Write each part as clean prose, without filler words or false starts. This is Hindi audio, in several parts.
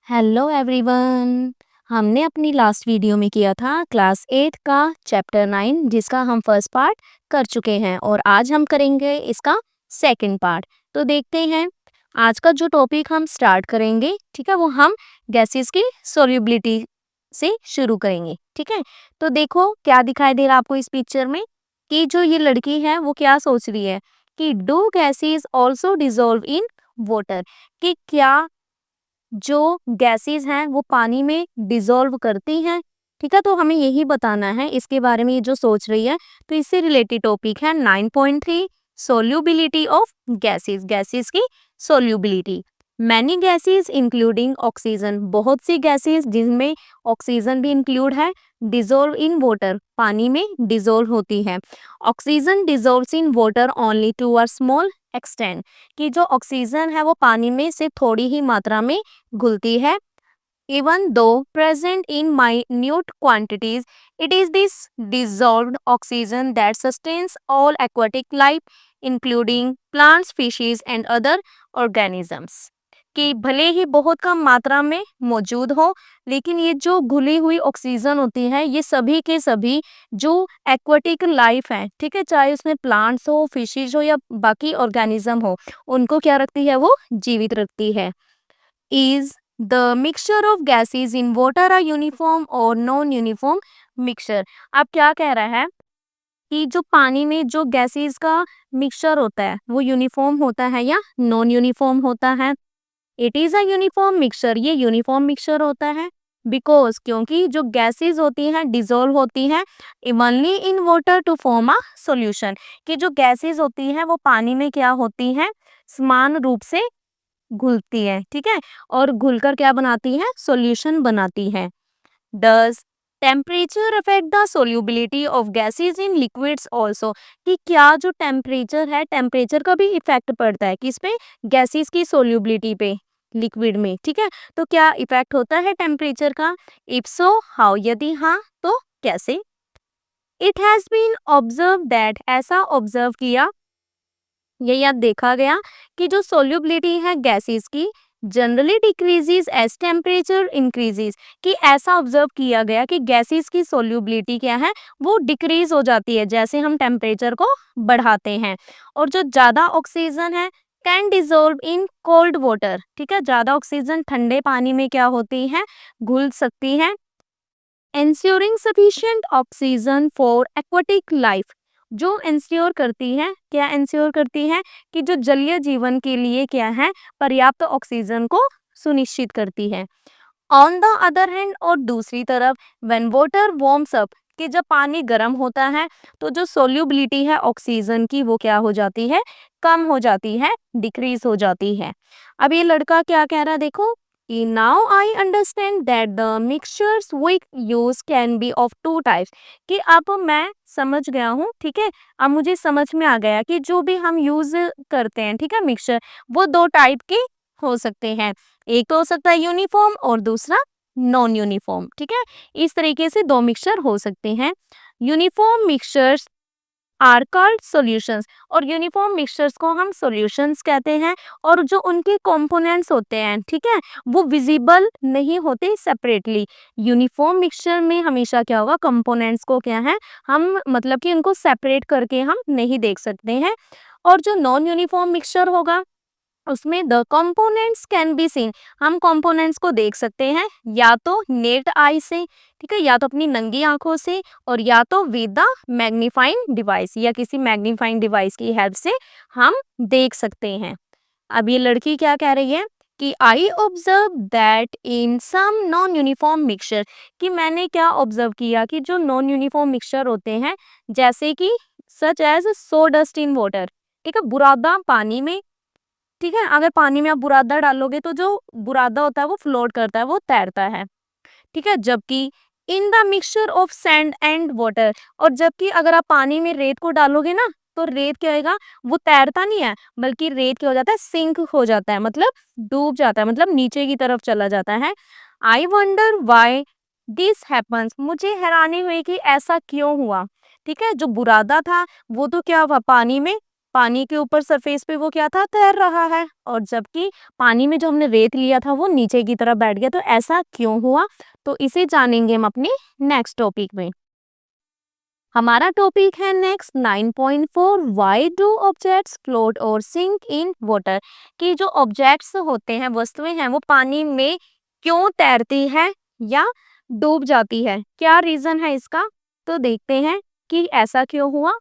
Hello everyone. हमने अपनी लास्ट वीडियो में किया था क्लास 8 का चैप्टर 9 जिसका हम फर्स्ट पार्ट कर चुके हैं और आज हम करेंगे इसका सेकंड पार्ट। तो देखते हैं आज का जो टॉपिक हम स्टार्ट करेंगे, ठीक है, वो हम गैसेस की सोल्यूबिलिटी से शुरू करेंगे। ठीक है, तो देखो क्या दिखाई दे रहा है आपको इस पिक्चर में कि जो ये लड़की है वो क्या सोच रही है कि do gases also dissolve in water, कि क्या जो गैसेस हैं वो पानी में डिसॉल्व करती हैं। ठीक है, तो हमें यही बताना है इसके बारे में, ये जो सोच रही है। तो इससे रिलेटेड टॉपिक है 9.3 सोल्यूबिलिटी ऑफ गैसेस, गैसेस की solubility. Many gases including oxygen, बहुत सी गैसेस जिनमें ऑक्सीजन भी इंक्लूड है, डिसॉल्व इन वाटर, पानी में डिसॉल्व होती है। Oxygen dissolves in water only to a small extent, कि जो ऑक्सीजन है वो पानी में सिर्फ थोड़ी ही मात्रा में घुलती है। Even though present in minute quantities, it is this dissolved oxygen that sustains all aquatic life including plants, fishes and other organisms, कि भले ही बहुत कम मात्रा में मौजूद हो, लेकिन ये जो घुली हुई ऑक्सीजन होती है ये सभी के सभी जो एक्वाटिक लाइफ है, ठीक है, चाहे उसमें प्लांट्स हो, फिशेज हो या बाकी ऑर्गेनिज्म हो, उनको क्या रखती है, वो जीवित रखती है। Is the mixture of gases in water a uniform और नॉन यूनिफॉर्म मिक्सचर। अब क्या कह रहा है कि जो पानी में जो गैसेज का मिक्सचर होता है वो यूनिफॉर्म होता है या नॉन यूनिफॉर्म होता है। It is a uniform mixture, ये यूनिफॉर्म मिक्सचर होता है बिकॉज, क्योंकि जो गैसेस होती हैं डिसॉल्व होती हैं evenly in water to form a solution, कि जो गैसेस होती हैं वो पानी में क्या होती हैं, समान रूप से घुलती है, ठीक है, और घुलकर क्या बनाती है, सॉल्यूशन बनाती है। Does temperature affect the solubility of gases in liquids also, कि क्या जो टेम्परेचर है, टेम्परेचर का भी इफेक्ट पड़ता है किस पे, गैसेस की सोल्यूबिलिटी पे लिक्विड में। ठीक है, तो क्या इफेक्ट होता है टेम्परेचर का, इफ सो हाउ, यदि हाँ तो कैसे। It has been observe that, ऐसा ऑब्जर्व किया, ये याद देखा गया कि जो सोल्यूबिलिटी है गैसेस की generally decreases as temperature increases, कि ऐसा ऑब्जर्व किया गया कि गैसेस की सोल्यूबिलिटी क्या है, वो डिक्रीज हो जाती है जैसे हम टेम्परेचर को बढ़ाते हैं। और जो ज़्यादा ऑक्सीजन है can dissolve in cold water, ठीक है, ज़्यादा ऑक्सीजन ठंडे पानी में क्या होती है, घुल सकती है। ensuring sufficient oxygen for aquatic life, जो इंश्योर करती है, क्या इंश्योर करती है, कि जो जलीय जीवन के लिए क्या है, पर्याप्त ऑक्सीजन को सुनिश्चित करती है। ऑन द अदर हैंड, और दूसरी तरफ व्हेन वाटर वार्म्स अप, कि जब पानी गर्म होता है तो जो सोल्यूबिलिटी है ऑक्सीजन की वो क्या हो जाती है, कम हो जाती है, डिक्रीज हो जाती है। अब ये लड़का क्या कह रहा है, देखो कि now I understand that the mixtures we use can be of two types, कि अब मैं समझ गया हूँ, ठीक है, अब मुझे समझ में आ गया कि जो भी हम यूज करते हैं, ठीक है, मिक्सचर, वो दो टाइप के हो सकते हैं। एक तो हो सकता है यूनिफॉर्म और दूसरा नॉन यूनिफॉर्म, ठीक है, इस तरीके से दो मिक्सचर हो सकते हैं। Uniform mixtures are called solutions, और यूनिफॉर्म मिक्सचर्स को हम सॉल्यूशंस कहते हैं, और जो उनके कंपोनेंट्स होते हैं, ठीक है, वो विजिबल नहीं होते सेपरेटली। यूनिफॉर्म मिक्सचर में हमेशा क्या होगा, कंपोनेंट्स को क्या है, हम मतलब कि उनको सेपरेट करके हम नहीं देख सकते हैं। और जो नॉन यूनिफॉर्म मिक्सचर होगा उसमें the components can be seen, हम कंपोनेंट्स को देख सकते हैं या तो नेक्ड आई से, ठीक है, या तो अपनी नंगी आंखों से, और या तो विद द मैग्नीफाइंग डिवाइस, या किसी मैग्नीफाइंग डिवाइस की हेल्प से हम देख सकते हैं। अब ये लड़की क्या कह रही है कि I observe that in some non uniform mixture, कि मैंने क्या ऑब्जर्व किया कि जो नॉन यूनिफॉर्म मिक्सचर होते हैं जैसे कि such as sawdust in water, ठीक है, बुरादा पानी में, ठीक है, अगर पानी में आप बुरादा डालोगे तो जो बुरादा होता है वो फ्लोट करता है, वो तैरता है, ठीक है, जबकि in the mixture of sand and water, और जबकि अगर आप पानी में रेत को डालोगे ना तो रेत क्या होगा, वो तैरता नहीं है, बल्कि रेत क्या हो जाता है, सिंक हो जाता है, मतलब डूब जाता है, मतलब नीचे की तरफ चला जाता है। I wonder why this happens, मुझे हैरानी हुई कि ऐसा क्यों हुआ, ठीक है, जो बुरादा था वो तो क्या हुआ, पानी में पानी के ऊपर सरफेस पे वो क्या था, तैर रहा है, और जबकि पानी में जो हमने रेत लिया था वो नीचे की तरफ बैठ गया। तो ऐसा क्यों हुआ, तो इसे जानेंगे हम अपने नेक्स्ट टॉपिक में। हमारा टॉपिक है next 9.4, why do objects float और सिंक इन वाटर, कि जो ऑब्जेक्ट्स होते हैं, वस्तुएं हैं, वो पानी में क्यों तैरती है या डूब जाती है, क्या रीजन है इसका। तो देखते हैं कि ऐसा क्यों हुआ।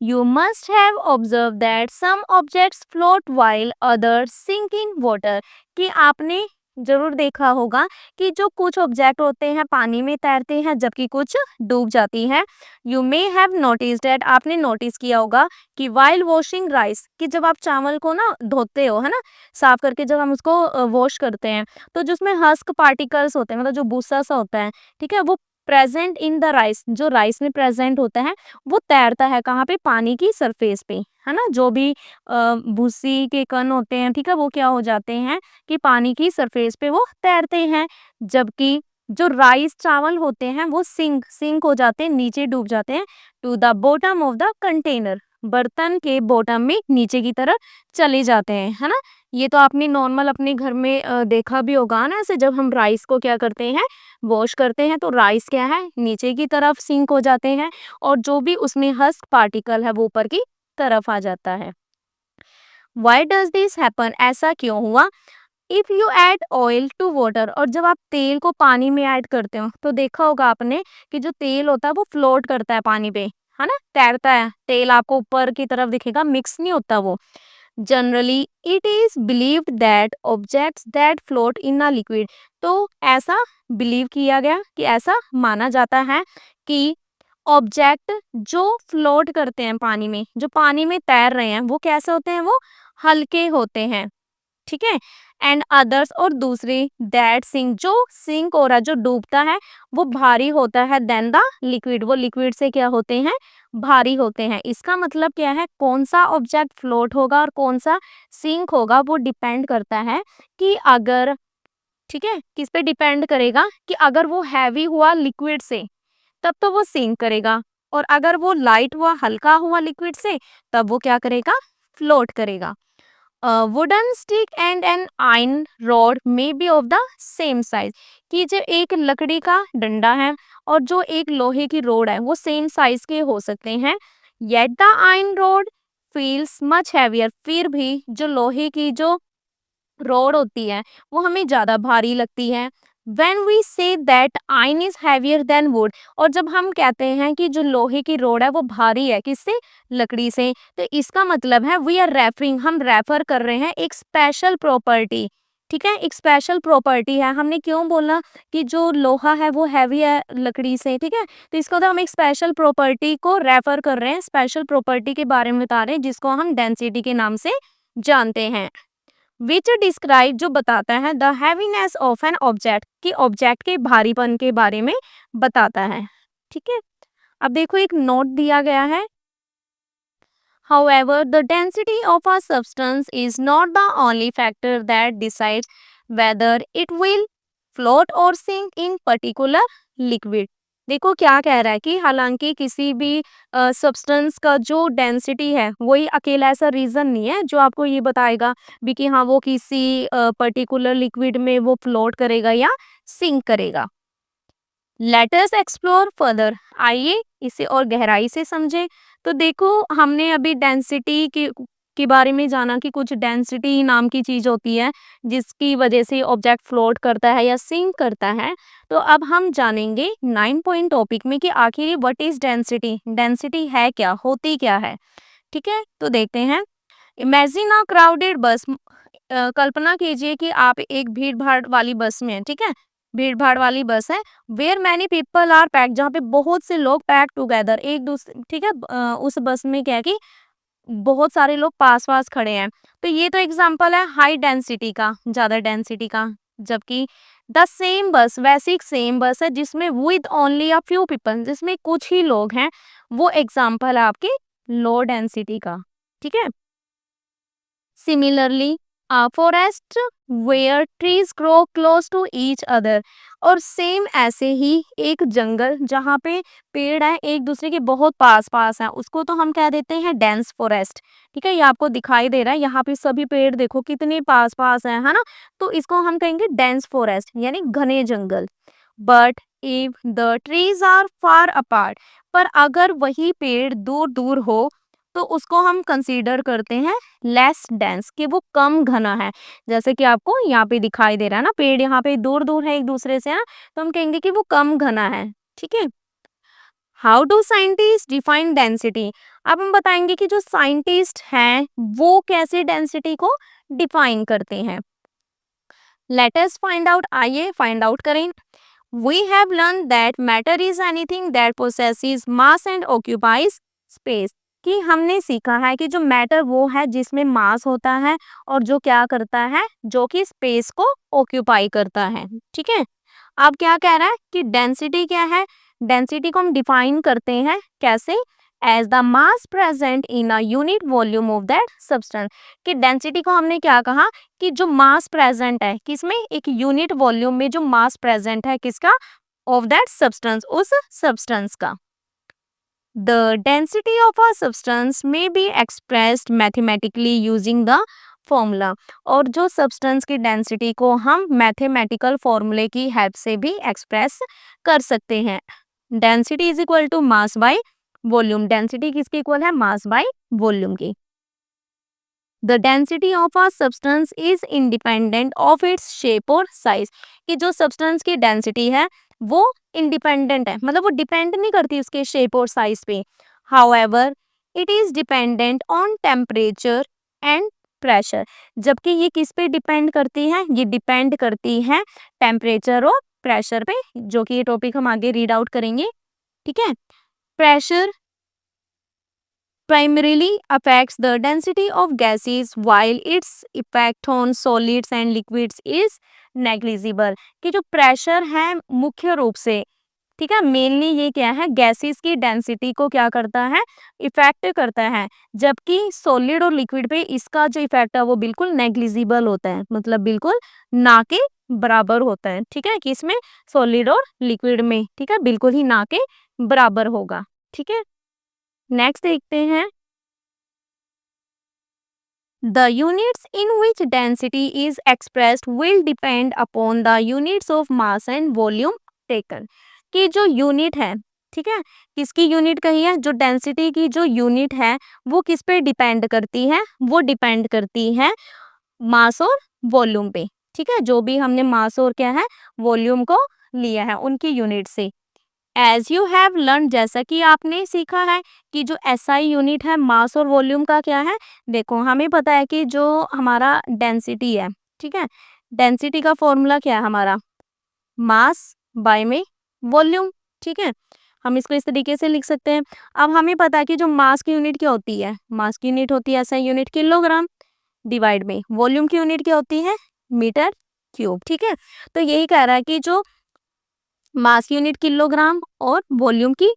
You must have observed that some objects float while others sink in water, कि आपने जरूर देखा होगा कि जो कुछ ऑब्जेक्ट होते हैं पानी में तैरते हैं जबकि कुछ डूब जाती हैं। You may have noticed that, आपने नोटिस किया होगा कि while washing rice, कि जब आप चावल को ना धोते हो, है ना, साफ करके जब हम उसको वॉश करते हैं, तो जो उसमें हस्क पार्टिकल्स होते हैं, मतलब जो भूसा सा होता है, ठीक है, वो प्रेजेंट इन द राइस, जो राइस में प्रेजेंट होता है वो तैरता है कहाँ पे, पानी की सरफेस पे, है ना। जो भी भूसी के कण होते हैं, ठीक है, वो क्या हो जाते हैं कि पानी की सरफेस पे वो तैरते हैं, जबकि जो राइस चावल होते हैं वो सिंक सिंक हो जाते हैं, नीचे डूब जाते हैं, to the bottom of the container, बर्तन के बॉटम में नीचे की तरफ चले जाते हैं, है ना। ये तो आपने नॉर्मल अपने घर में देखा भी होगा ना, ऐसे जब हम राइस को क्या करते हैं, वॉश करते हैं, तो राइस क्या है, नीचे की तरफ सिंक हो जाते हैं, और जो भी उसमें हस्क पार्टिकल है वो ऊपर की तरफ आ जाता है। Why does this happen, ऐसा क्यों हुआ। If you add oil to water, और जब आप तेल को पानी में ऐड करते हो तो देखा होगा आपने कि जो तेल होता है वो फ्लोट करता है पानी पे, है ना, तैरता है, तेल आपको ऊपर की तरफ दिखेगा, मिक्स नहीं होता वो। Generally it is believed that objects that float in a liquid, तो ऐसा बिलीव किया गया कि ऐसा माना जाता है कि ऑब्जेक्ट जो फ्लोट करते हैं पानी में, जो पानी में तैर रहे हैं, वो कैसे होते हैं, वो हल्के होते हैं, ठीक है। एंड अदर्स, और दूसरे दैट सिंक, जो सिंक हो रहा है, जो डूबता है, वो भारी होता है देन द लिक्विड, वो लिक्विड से क्या होते हैं, भारी होते हैं। इसका मतलब क्या है, कौन सा ऑब्जेक्ट फ्लोट होगा और कौन सा सिंक होगा, वो डिपेंड करता है कि अगर, ठीक है, किस पे डिपेंड करेगा कि अगर वो हैवी हुआ लिक्विड से तब तो वो सिंक करेगा, और अगर वो लाइट हुआ, हल्का हुआ लिक्विड से, तब वो क्या करेगा, फ्लोट करेगा। Wooden stick and an iron rod may be of the same size, कि जो एक लकड़ी का डंडा है और जो एक लोहे की रोड है वो सेम साइज के हो सकते हैं, yet the iron rod feels much heavier, फिर भी जो लोहे की जो रोड होती है वो हमें ज़्यादा भारी लगती है। When we say that iron is heavier than wood, और जब हम कहते हैं कि जो लोहे की रोड है वो भारी है किससे, लकड़ी से, तो इसका मतलब है वी आर रेफरिंग, हम रेफर कर रहे हैं एक स्पेशल प्रॉपर्टी, ठीक है, एक स्पेशल प्रॉपर्टी है। हमने क्यों बोला कि जो लोहा है वो हैवी है लकड़ी से, ठीक है, तो इसको तो हम एक स्पेशल प्रॉपर्टी को रेफर कर रहे हैं, स्पेशल प्रॉपर्टी के बारे में बता रहे हैं जिसको हम डेंसिटी के नाम से जानते हैं। विच डिस्क्राइब, जो बताता है the heaviness of an object, कि ऑब्जेक्ट के भारीपन के बारे में बताता है, ठीक है। अब देखो एक नोट दिया गया है, however the density of a substance is not the only factor that decides whether it will float or sink in particular liquid। देखो क्या कह रहा है कि हालांकि किसी भी सब्सटेंस का जो डेंसिटी है वही अकेला ऐसा रीज़न नहीं है जो आपको ये बताएगा भी कि हाँ वो किसी पर्टिकुलर लिक्विड में वो फ्लोट करेगा या सिंक करेगा। लेट अस एक्सप्लोर फर्दर, आइए इसे और गहराई से समझें। तो देखो हमने अभी डेंसिटी के बारे में जाना कि कुछ डेंसिटी नाम की चीज़ होती है जिसकी वजह से ऑब्जेक्ट फ्लोट करता है या सिंक करता है। तो अब हम जानेंगे 9 पॉइंट टॉपिक में कि आखिर व्हाट इज डेंसिटी, डेंसिटी है क्या, होती क्या है, ठीक है। तो देखते हैं, इमेजिन अ क्राउडेड बस, कल्पना कीजिए कि आप एक भीड़ भाड़ वाली बस में हैं, ठीक है, भीड़ भाड़ वाली बस है, where many people are packed, जहाँ पे बहुत से लोग पैक टुगेदर एक दूसरे, ठीक है, उस बस में क्या है कि बहुत सारे लोग पास पास खड़े हैं। तो ये तो एग्जांपल है हाई डेंसिटी का, ज्यादा डेंसिटी का। जबकि द सेम बस, वैसी एक सेम बस है जिसमें with only a few people, जिसमें कुछ ही लोग हैं, वो एग्जांपल है आपकी लो डेंसिटी का, ठीक है। Similarly forest where trees grow close to each other। और सेम ऐसे ही एक जंगल जहाँ पे पेड़ है एक दूसरे के बहुत पास पास है, उसको तो हम कह देते हैं डेंस फॉरेस्ट। ठीक है, ये आपको दिखाई दे रहा है, यहाँ पे सभी पेड़ देखो कितने पास पास है ना, तो इसको हम कहेंगे डेंस फॉरेस्ट यानी घने जंगल। But if the trees are far apart, पर अगर वही पेड़ दूर दूर हो तो उसको हम कंसीडर करते हैं लेस डेंस, कि वो कम घना है। जैसे कि आपको यहाँ पे दिखाई दे रहा है ना, पेड़ यहाँ पे दूर दूर है एक दूसरे से, है ना, तो हम कहेंगे कि वो कम घना है। ठीक है। How do scientist define density. अब हम बताएंगे कि जो साइंटिस्ट हैं वो कैसे डेंसिटी को डिफाइन करते हैं। लेट अस फाइंड आउट, आइए फाइंड आउट करें। We have learned that matter is anything that possesses mass and occupies space। कि हमने सीखा है कि जो मैटर वो है जिसमें मास होता है और जो क्या करता है, जो कि स्पेस को ऑक्यूपाई करता है। ठीक है। अब क्या कह रहा है कि डेंसिटी क्या है, डेंसिटी को हम डिफाइन करते हैं कैसे, as the mass present in a unit volume of that substance. कि डेंसिटी को हमने क्या कहा कि जो मास प्रेजेंट है किसमें, एक यूनिट वॉल्यूम में जो मास प्रेजेंट है किसका, ऑफ दैट सब्सटेंस, उस सब्सटेंस का। The density of a substance may be expressed mathematically using the formula. और जो सब्सटेंस की डेंसिटी को हम मैथमेटिकल फॉर्मूले की हेल्प से भी एक्सप्रेस कर सकते हैं। Density is equal to mass by volume. Density किसकी इक्वल है, मास बाय वॉल्यूम की। The density of a substance is independent of its shape और साइज। कि जो सब्सटेंस की डेंसिटी है वो इंडिपेंडेंट है, मतलब वो डिपेंड नहीं करती उसके शेप और साइज पे। However it is dependent on temperature and pressure. जबकि ये किस पे डिपेंड करती है, ये डिपेंड करती है टेम्परेचर और प्रेशर पे, जो कि ये टॉपिक हम आगे रीड आउट करेंगे। ठीक है। Pressure primarily affects the density of gases while its effect on solids and liquids is negligible। कि जो प्रेशर है मुख्य रूप से, ठीक है, मेनली ये क्या है, गैसेस की डेंसिटी को क्या करता है, इफेक्ट करता है। जबकि सॉलिड और लिक्विड पे इसका जो इफेक्ट है वो बिल्कुल नेग्लिजिबल होता है, मतलब बिल्कुल ना के बराबर होता है। ठीक है, कि इसमें सॉलिड और लिक्विड में, ठीक है, बिल्कुल ही ना के बराबर होगा। ठीक है। नेक्स्ट देखते हैं। The units in which density is expressed will depend upon the units of mass and volume taken। कि जो यूनिट है, ठीक है, किसकी यूनिट कही है, जो डेंसिटी की जो यूनिट है वो किस पे डिपेंड करती है, वो डिपेंड करती है मास और वॉल्यूम पे। ठीक है, जो भी हमने मास और क्या है वॉल्यूम को लिया है उनकी यूनिट से। एज यू हैव लर्न, जैसा कि आपने सीखा है कि जो एसआई यूनिट है मास और वॉल्यूम का क्या है, देखो हमें पता है कि जो हमारा डेंसिटी है, ठीक है, डेंसिटी का फॉर्मूला क्या है हमारा, मास बाय में वॉल्यूम। ठीक है, हम इसको इस तरीके से लिख सकते हैं। अब हमें पता है कि जो मास की यूनिट क्या होती है, मास की यूनिट होती है एसआई यूनिट किलोग्राम, डिवाइड में वॉल्यूम की यूनिट क्या होती है, मीटर क्यूब। ठीक है, तो यही कह रहा है कि जो मास की यूनिट किलोग्राम और वॉल्यूम की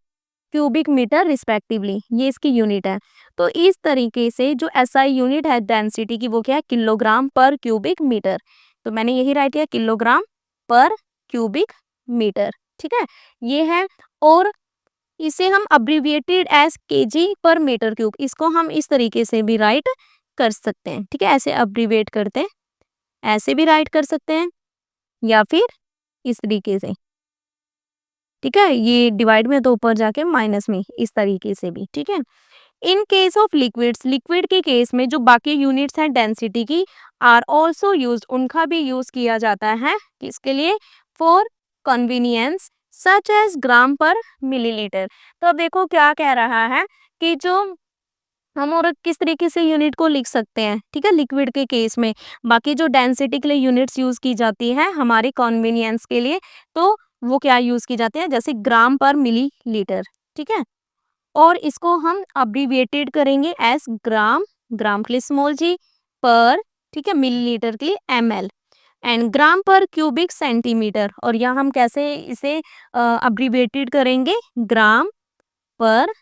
क्यूबिक मीटर रिस्पेक्टिवली, ये इसकी यूनिट है। तो इस तरीके से जो एसआई यूनिट है डेंसिटी की वो क्या है, किलोग्राम पर क्यूबिक मीटर। तो मैंने यही राइट किया, किलोग्राम पर क्यूबिक मीटर। ठीक है, ये है। और इसे हम अब्रिविएटेड एज केजी पर मीटर क्यूब, इसको हम इस तरीके से भी राइट कर सकते हैं। ठीक है, ऐसे अब्रिविएट करते हैं, ऐसे भी राइट कर सकते हैं या फिर इस तरीके से। ठीक है, ये डिवाइड में तो ऊपर जाके माइनस में, इस तरीके से भी। ठीक है। In case of liquids, liquid के केस में जो बाकी यूनिट्स हैं डेंसिटी की आर ऑल्सो यूज, उनका भी यूज किया जाता है किसके लिए, for convenience such as gram पर मिलीलीटर। तो अब देखो क्या कह रहा है कि जो हम और किस तरीके से यूनिट को लिख सकते हैं, ठीक है, लिक्विड के केस में। बाकी जो डेंसिटी के लिए यूनिट्स यूज की जाती है हमारे कन्वीनियंस के लिए, तो वो क्या यूज की जाती है, जैसे ग्राम पर मिलीलीटर। ठीक है, और इसको हम अब्रिविएटेड करेंगे एस ग्राम, ग्राम के लिए स्मॉल जी, पर, ठीक है, मिलीलीटर के लिए ml, एंड ग्राम पर क्यूबिक सेंटीमीटर। और यहाँ हम कैसे इसे अब्रिविएटेड करेंगे, ग्राम पर,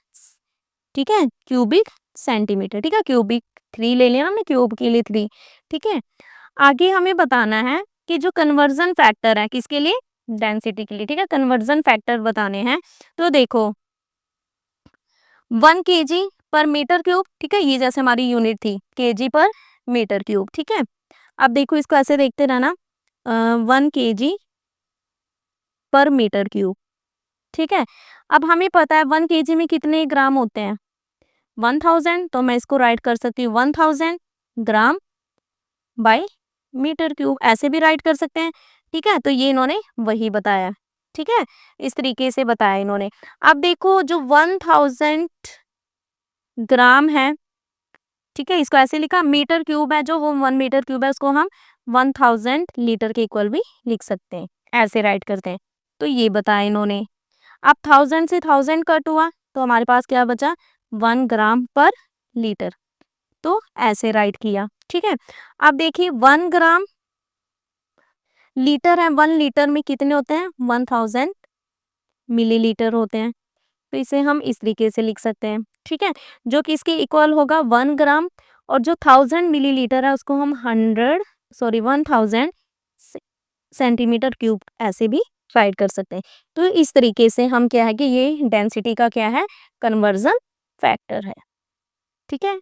ठीक है, क्यूबिक सेंटीमीटर। ठीक है, क्यूबिक 3 ले लेना हमने, क्यूब के लिए 3। ठीक है, आगे हमें बताना है कि जो कन्वर्जन फैक्टर है किसके लिए, डेंसिटी के लिए, ठीक है, कन्वर्जन फैक्टर बताने हैं। तो देखो 1 kg पर मीटर क्यूब, ठीक है, ये जैसे हमारी यूनिट थी kg पर मीटर क्यूब, ठीक है। अब देखो इसको ऐसे देखते रहना, 1 kg पर मीटर क्यूब, ठीक है। अब हमें पता है 1 kg में कितने ग्राम होते हैं, 1000, तो मैं इसको राइट कर सकती हूँ 1000 ग्राम बाय मीटर क्यूब, ऐसे भी राइट कर सकते हैं, ठीक है। तो ये इन्होंने वही बताया, ठीक है, इस तरीके से बताया इन्होंने। अब देखो जो 1000 ग्राम है, ठीक है, इसको ऐसे लिखा, मीटर क्यूब है जो, वो 1 मीटर क्यूब है, उसको हम 1000 लीटर के इक्वल भी लिख सकते हैं, ऐसे राइट करते हैं। तो ये बताया इन्होंने। अब 1000 से 1000 कट हुआ तो हमारे पास क्या बचा, 1 ग्राम पर लीटर, तो ऐसे राइट किया, ठीक है। अब देखिए 1 ग्राम लीटर है, 1 लीटर में कितने होते हैं, 1000 मिलीलीटर होते हैं, तो इसे हम इस तरीके से लिख सकते हैं, ठीक है, जो कि इसके इक्वल होगा 1 ग्राम, और जो 1000 मिलीलीटर है उसको हम 1000 सेंटीमीटर क्यूब ऐसे भी राइट कर सकते हैं। तो इस तरीके से हम क्या है कि ये डेंसिटी का क्या है, कन्वर्जन फैक्टर है, ठीक है।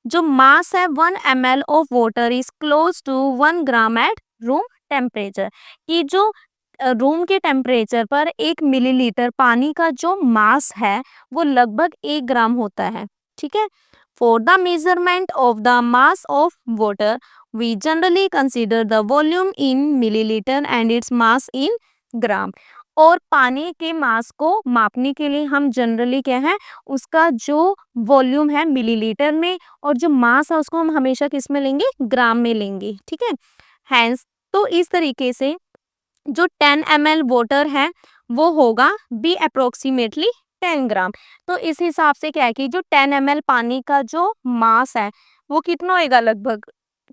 जो मास है 1 ml of water is close to 1 gram at room temperature, कि जो रूम के टेम्परेचर पर 1 मिलीलीटर पानी का जो मास है वो लगभग 1 ग्राम होता है, ठीक है। For the measurement of the mass of water we generally consider the volume in millilitre and its mass in gram, और पानी के मास को मापने के लिए हम जनरली क्या है, उसका जो वॉल्यूम है मिलीलीटर में, और जो मास है उसको हम हमेशा किस में लेंगे, ग्राम में लेंगे, ठीक है। हैंस तो इस तरीके से जो 10 ml वाटर है वो होगा बी अप्रोक्सीमेटली 10 ग्राम। तो इस हिसाब से क्या है कि जो 10 ml पानी का जो मास है वो कितना होएगा, लगभग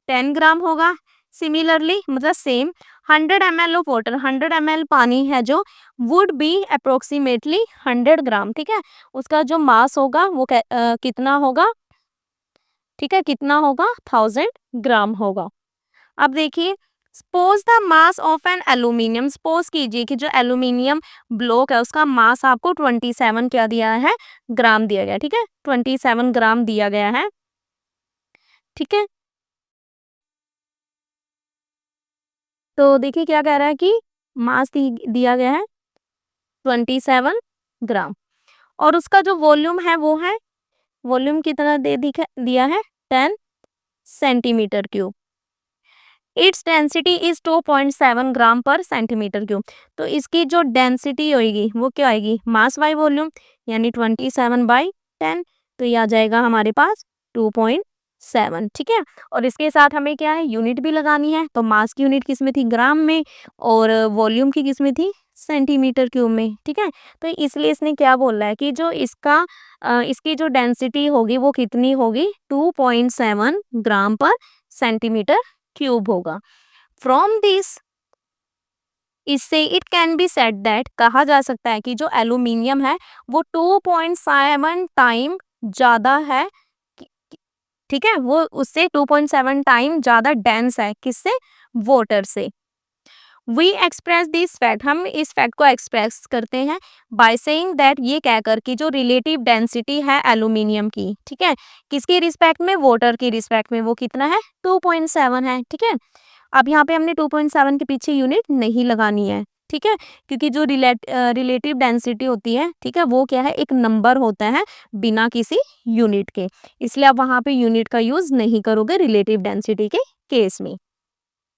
10 ग्राम होगा। सिमिलरली मतलब same 100 ml of water, 100 ml पानी है जो वुड बी अप्रोक्सीमेटली 100 ग्राम, ठीक है। उसका जो मास होगा वो कितना होगा, ठीक है, कितना होगा, 1000 ग्राम होगा। अब देखिए suppose the mass of an aluminium, suppose कीजिए कि जो एल्यूमिनियम ब्लॉक है उसका मास आपको 27 क्या दिया है, ग्राम दिया गया, ठीक है, 27 ग्राम दिया गया है, ठीक है। तो देखिए क्या कह रहा है कि मास दिया गया है 27 ग्राम, और उसका जो वॉल्यूम है वो है, वॉल्यूम कितना दिया है, 10 centimetre cube. Its density is 2.7 ग्राम पर सेंटीमीटर क्यूब। तो इसकी जो डेंसिटी होगी वो क्या आएगी, मास बाय वॉल्यूम, यानी 27/10, तो ये आ जाएगा हमारे पास 2.7, ठीक है। और इसके साथ हमें क्या है, यूनिट भी लगानी है, तो मास की यूनिट किस में थी, ग्राम में, और वॉल्यूम की किस में थी, सेंटीमीटर क्यूब में, ठीक है। तो इसलिए इसने क्या बोला है कि जो इसकी जो डेंसिटी होगी वो कितनी होगी, 2.7 ग्राम पर सेंटीमीटर क्यूब होगा। फ्रॉम दिस, इससे it can be said that, कहा जा सकता है कि जो एल्यूमिनियम है वो 2.7 टाइम ज्यादा है, ठीक है, वो उससे 2.7 टाइम ज्यादा डेंस है, किससे, वाटर से। वी एक्सप्रेस दिस फैक्ट, हम इस फैक्ट को एक्सप्रेस करते हैं बाय सेइंग दैट, ये कहकर कि जो रिलेटिव डेंसिटी है एल्यूमिनियम की, ठीक है, किसके रिस्पेक्ट में, वाटर की रिस्पेक्ट में, वो कितना है, 2.7 है, ठीक है। अब यहाँ पे हमने 2.7 के पीछे यूनिट नहीं लगानी है, ठीक है, क्योंकि जो रिलेटिव डेंसिटी होती है, ठीक है, वो क्या है, एक नंबर होता है बिना किसी यूनिट के, इसलिए आप वहाँ पे यूनिट का यूज नहीं करोगे रिलेटिव डेंसिटी के केस में।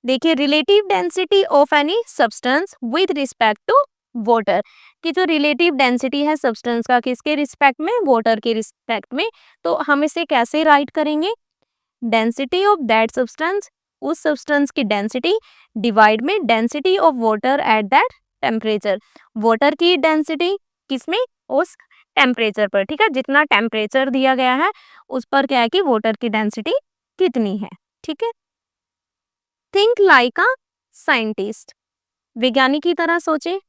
देखिए relative density of any substance with respect to water, की जो रिलेटिव डेंसिटी है सब्सटेंस का किसके रिस्पेक्ट में, वाटर के रिस्पेक्ट में, तो हम इसे कैसे राइट करेंगे, डेंसिटी ऑफ दैट सब्सटेंस, उस सब्सटेंस की डेंसिटी डिवाइड में density of water at that temperature, water की डेंसिटी किसमें, उस टेम्परेचर पर, ठीक है, जितना टेम्परेचर दिया गया है उस पर क्या है कि वाटर की डेंसिटी कितनी है, ठीक है। थिंक लाइक अ साइंटिस्ट, वैज्ञानिक की तरह सोचे।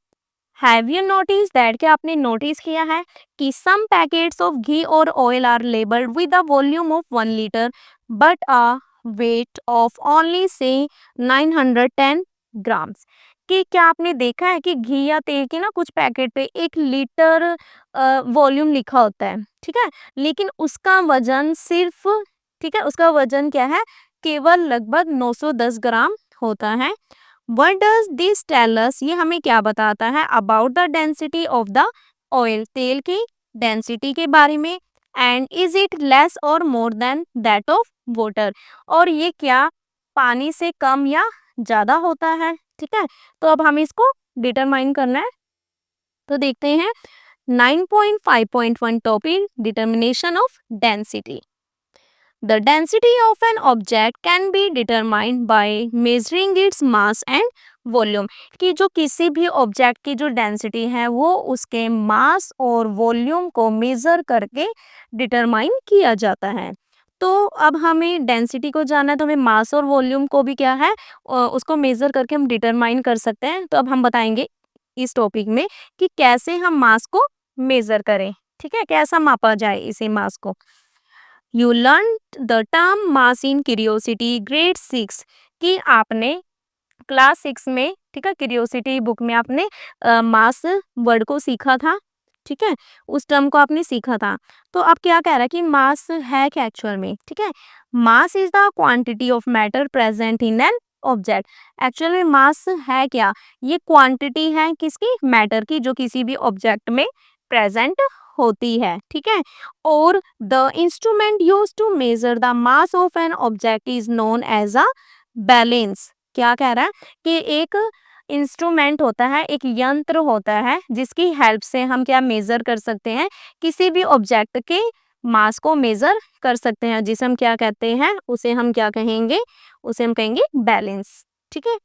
हैव यू नोटिस दैट, क्या आपने नोटिस किया है कि सम पैकेट्स ऑफ घी और oil are labelled with a volume of 1 litre but a weight of only say 910 grams। कि क्या आपने देखा है कि घी या तेल के ना कुछ पैकेट पे 1 लीटर वॉल्यूम लिखा होता है, ठीक है, लेकिन उसका वजन सिर्फ, ठीक है, उसका वजन क्या है, केवल लगभग 910 ग्राम होता है। What does this tell us? ये हमें क्या बताता है about the density of the oil? तेल की डेंसिटी के बारे में। एंड इज इट लेस और more than that of water? और ये क्या पानी से कम या ज्यादा होता है, ठीक है। तो अब हमें इसको डिटरमाइन करना है। तो देखते हैं 9.5.1 topic determination of density. The density of an object can be determined by measuring its mass and volume। कि जो किसी भी ऑब्जेक्ट की जो डेंसिटी है वो उसके मास और वॉल्यूम को मेजर करके डिटरमाइन किया जाता है। तो अब हमें डेंसिटी को जानना है, तो हमें मास और वॉल्यूम को भी क्या है उसको मेजर करके हम डिटरमाइन कर सकते हैं। तो अब हम बताएंगे इस टॉपिक में कि कैसे हम मास को मेजर करें, ठीक है, कैसा मापा जाए इसी मास को। You learn the term mass in curiosity grade 6। कि आपने क्लास 6 में, ठीक है, क्यूरियोसिटी बुक में आपने मास वर्ड को सीखा था, ठीक है, उस टर्म को आपने सीखा था। तो अब क्या कह रहा है कि मास है क्या एक्चुअल में, ठीक है। Mass is the quantity of matter present in an object. Actual में मास है क्या, ये क्वांटिटी है किसकी, मैटर की, जो किसी भी ऑब्जेक्ट में प्रेजेंट होती है, ठीक है। और the instrument use to measure the mass of an object is known as a balance. क्या कह रहा है कि एक इंस्ट्रूमेंट होता है, एक यंत्र होता है जिसकी हेल्प से हम क्या मेजर कर सकते हैं, किसी भी ऑब्जेक्ट के मास को मेजर कर सकते हैं, जिसे हम क्या कहते हैं, उसे हम क्या कहेंगे, उसे हम कहेंगे बैलेंस, ठीक है।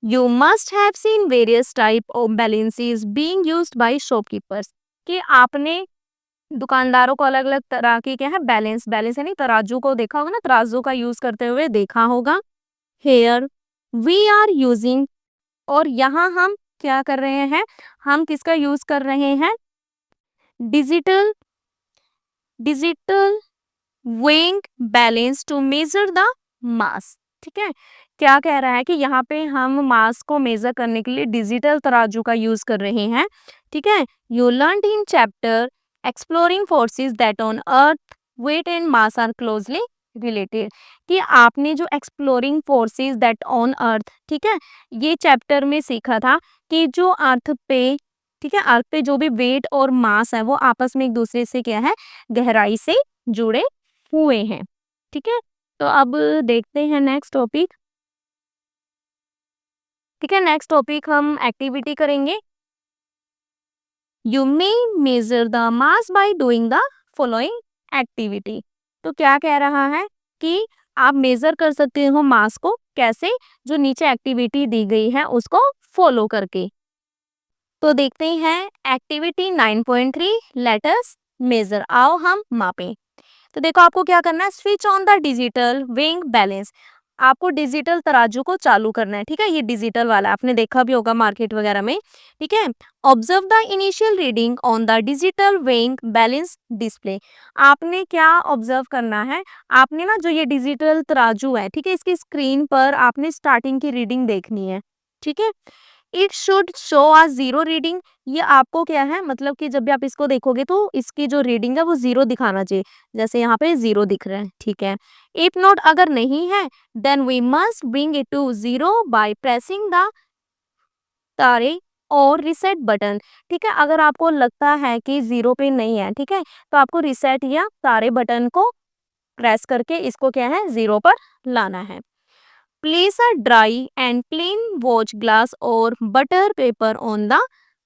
You must have seen various type of balances being used by shopkeepers. कि आपने दुकानदारों को अलग अलग तरह के क्या है बैलेंस, बैलेंस यानी तराजू को देखा होगा ना, तराजू का यूज करते हुए देखा होगा। हेयर वी आर यूजिंग, और यहाँ हम क्या कर रहे हैं, हम किसका यूज कर रहे हैं, digital digital weighing balance to measure the mass, ठीक है। क्या कह रहा है कि यहाँ पे हम मास को मेजर करने के लिए डिजिटल तराजू का यूज कर रहे हैं, ठीक है। You learn in chapter exploring forces that on Earth weight and mass are closely related. कि आपने जो exploring forces that on Earth, ठीक है, ये चैप्टर में सीखा था कि जो अर्थ पे, ठीक है, अर्थ पे जो भी वेट और मास है वो आपस में एक दूसरे से क्या है, गहराई से जुड़े हुए हैं, ठीक है। तो अब देखते हैं नेक्स्ट टॉपिक, ठीक है। नेक्स्ट टॉपिक हम एक्टिविटी करेंगे। You may major the mass by doing the following activity. तो क्या कह रहा है कि आप मेजर कर सकते हो मास को कैसे, जो नीचे एक्टिविटी दी गई है उसको फॉलो करके। तो देखते हैं एक्टिविटी 9.3 लेट अस मेजर। आओ हम मापें। तो देखो आपको क्या करना है, switch on the digital weighing balance. आपको डिजिटल तराजू को चालू करना है, ठीक है, ये डिजिटल वाला आपने देखा भी होगा मार्केट वगैरह में, ठीक है। Observe the initial reading on the digital weighing balance display. आपने क्या ऑब्जर्व करना है, आपने ना जो ये डिजिटल तराजू है, ठीक है, इसकी स्क्रीन पर आपने स्टार्टिंग की रीडिंग देखनी है, ठीक है। It should show a zero reading. ये आपको क्या है, मतलब कि जब भी आप इसको देखोगे तो इसकी जो रीडिंग है वो जीरो दिखाना चाहिए, जैसे यहाँ पे जीरो दिख रहा है, ठीक है। इफ नॉट, अगर नहीं है, then we must bring it to zero by pressing the tare और रिसेट बटन, ठीक है। अगर आपको लगता है कि जीरो पे नहीं है, ठीक है, तो आपको रिसेट या तारे बटन को प्रेस करके इसको क्या है, जीरो पर लाना है। Place a dry and clean watch glass और butter paper on the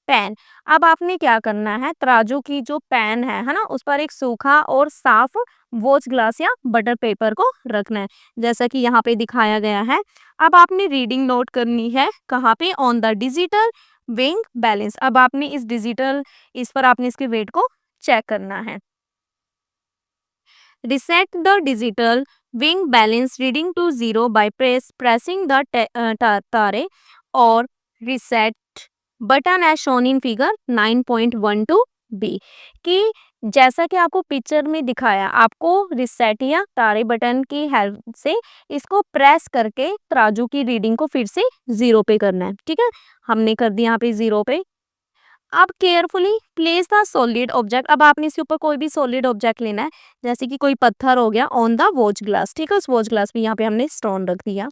pan. अब आपने क्या करना है, तराजू की जो पैन है ना, उस पर एक सूखा और साफ वॉच ग्लास या बटर पेपर को रखना है, जैसा कि यहाँ पे दिखाया गया है। अब आपने रीडिंग नोट करनी है कहाँ पे, on the digital weighing balance. अब आपने इस डिजिटल, इस पर आपने इसके वेट को चेक करना है। Reset the digital wing balance reading to zero by pressing the tare or reset button as shown in figure 9.12b। कि जैसा कि आपको पिक्चर में दिखाया, आपको रिसेट या तारे बटन की हेल्प से इसको प्रेस करके तराजू की रीडिंग को फिर से 0 पे करना है। ठीक है, हमने कर दिया यहाँ पे 0 पे। अब carefully place the solid object, अब आपने इसके ऊपर कोई भी सॉलिड ऑब्जेक्ट लेना है, जैसे कि कोई पत्थर हो गया, ऑन द वॉच ग्लास। ठीक है, उस वॉच ग्लास पे यहाँ पे हमने स्टोन रख दिया।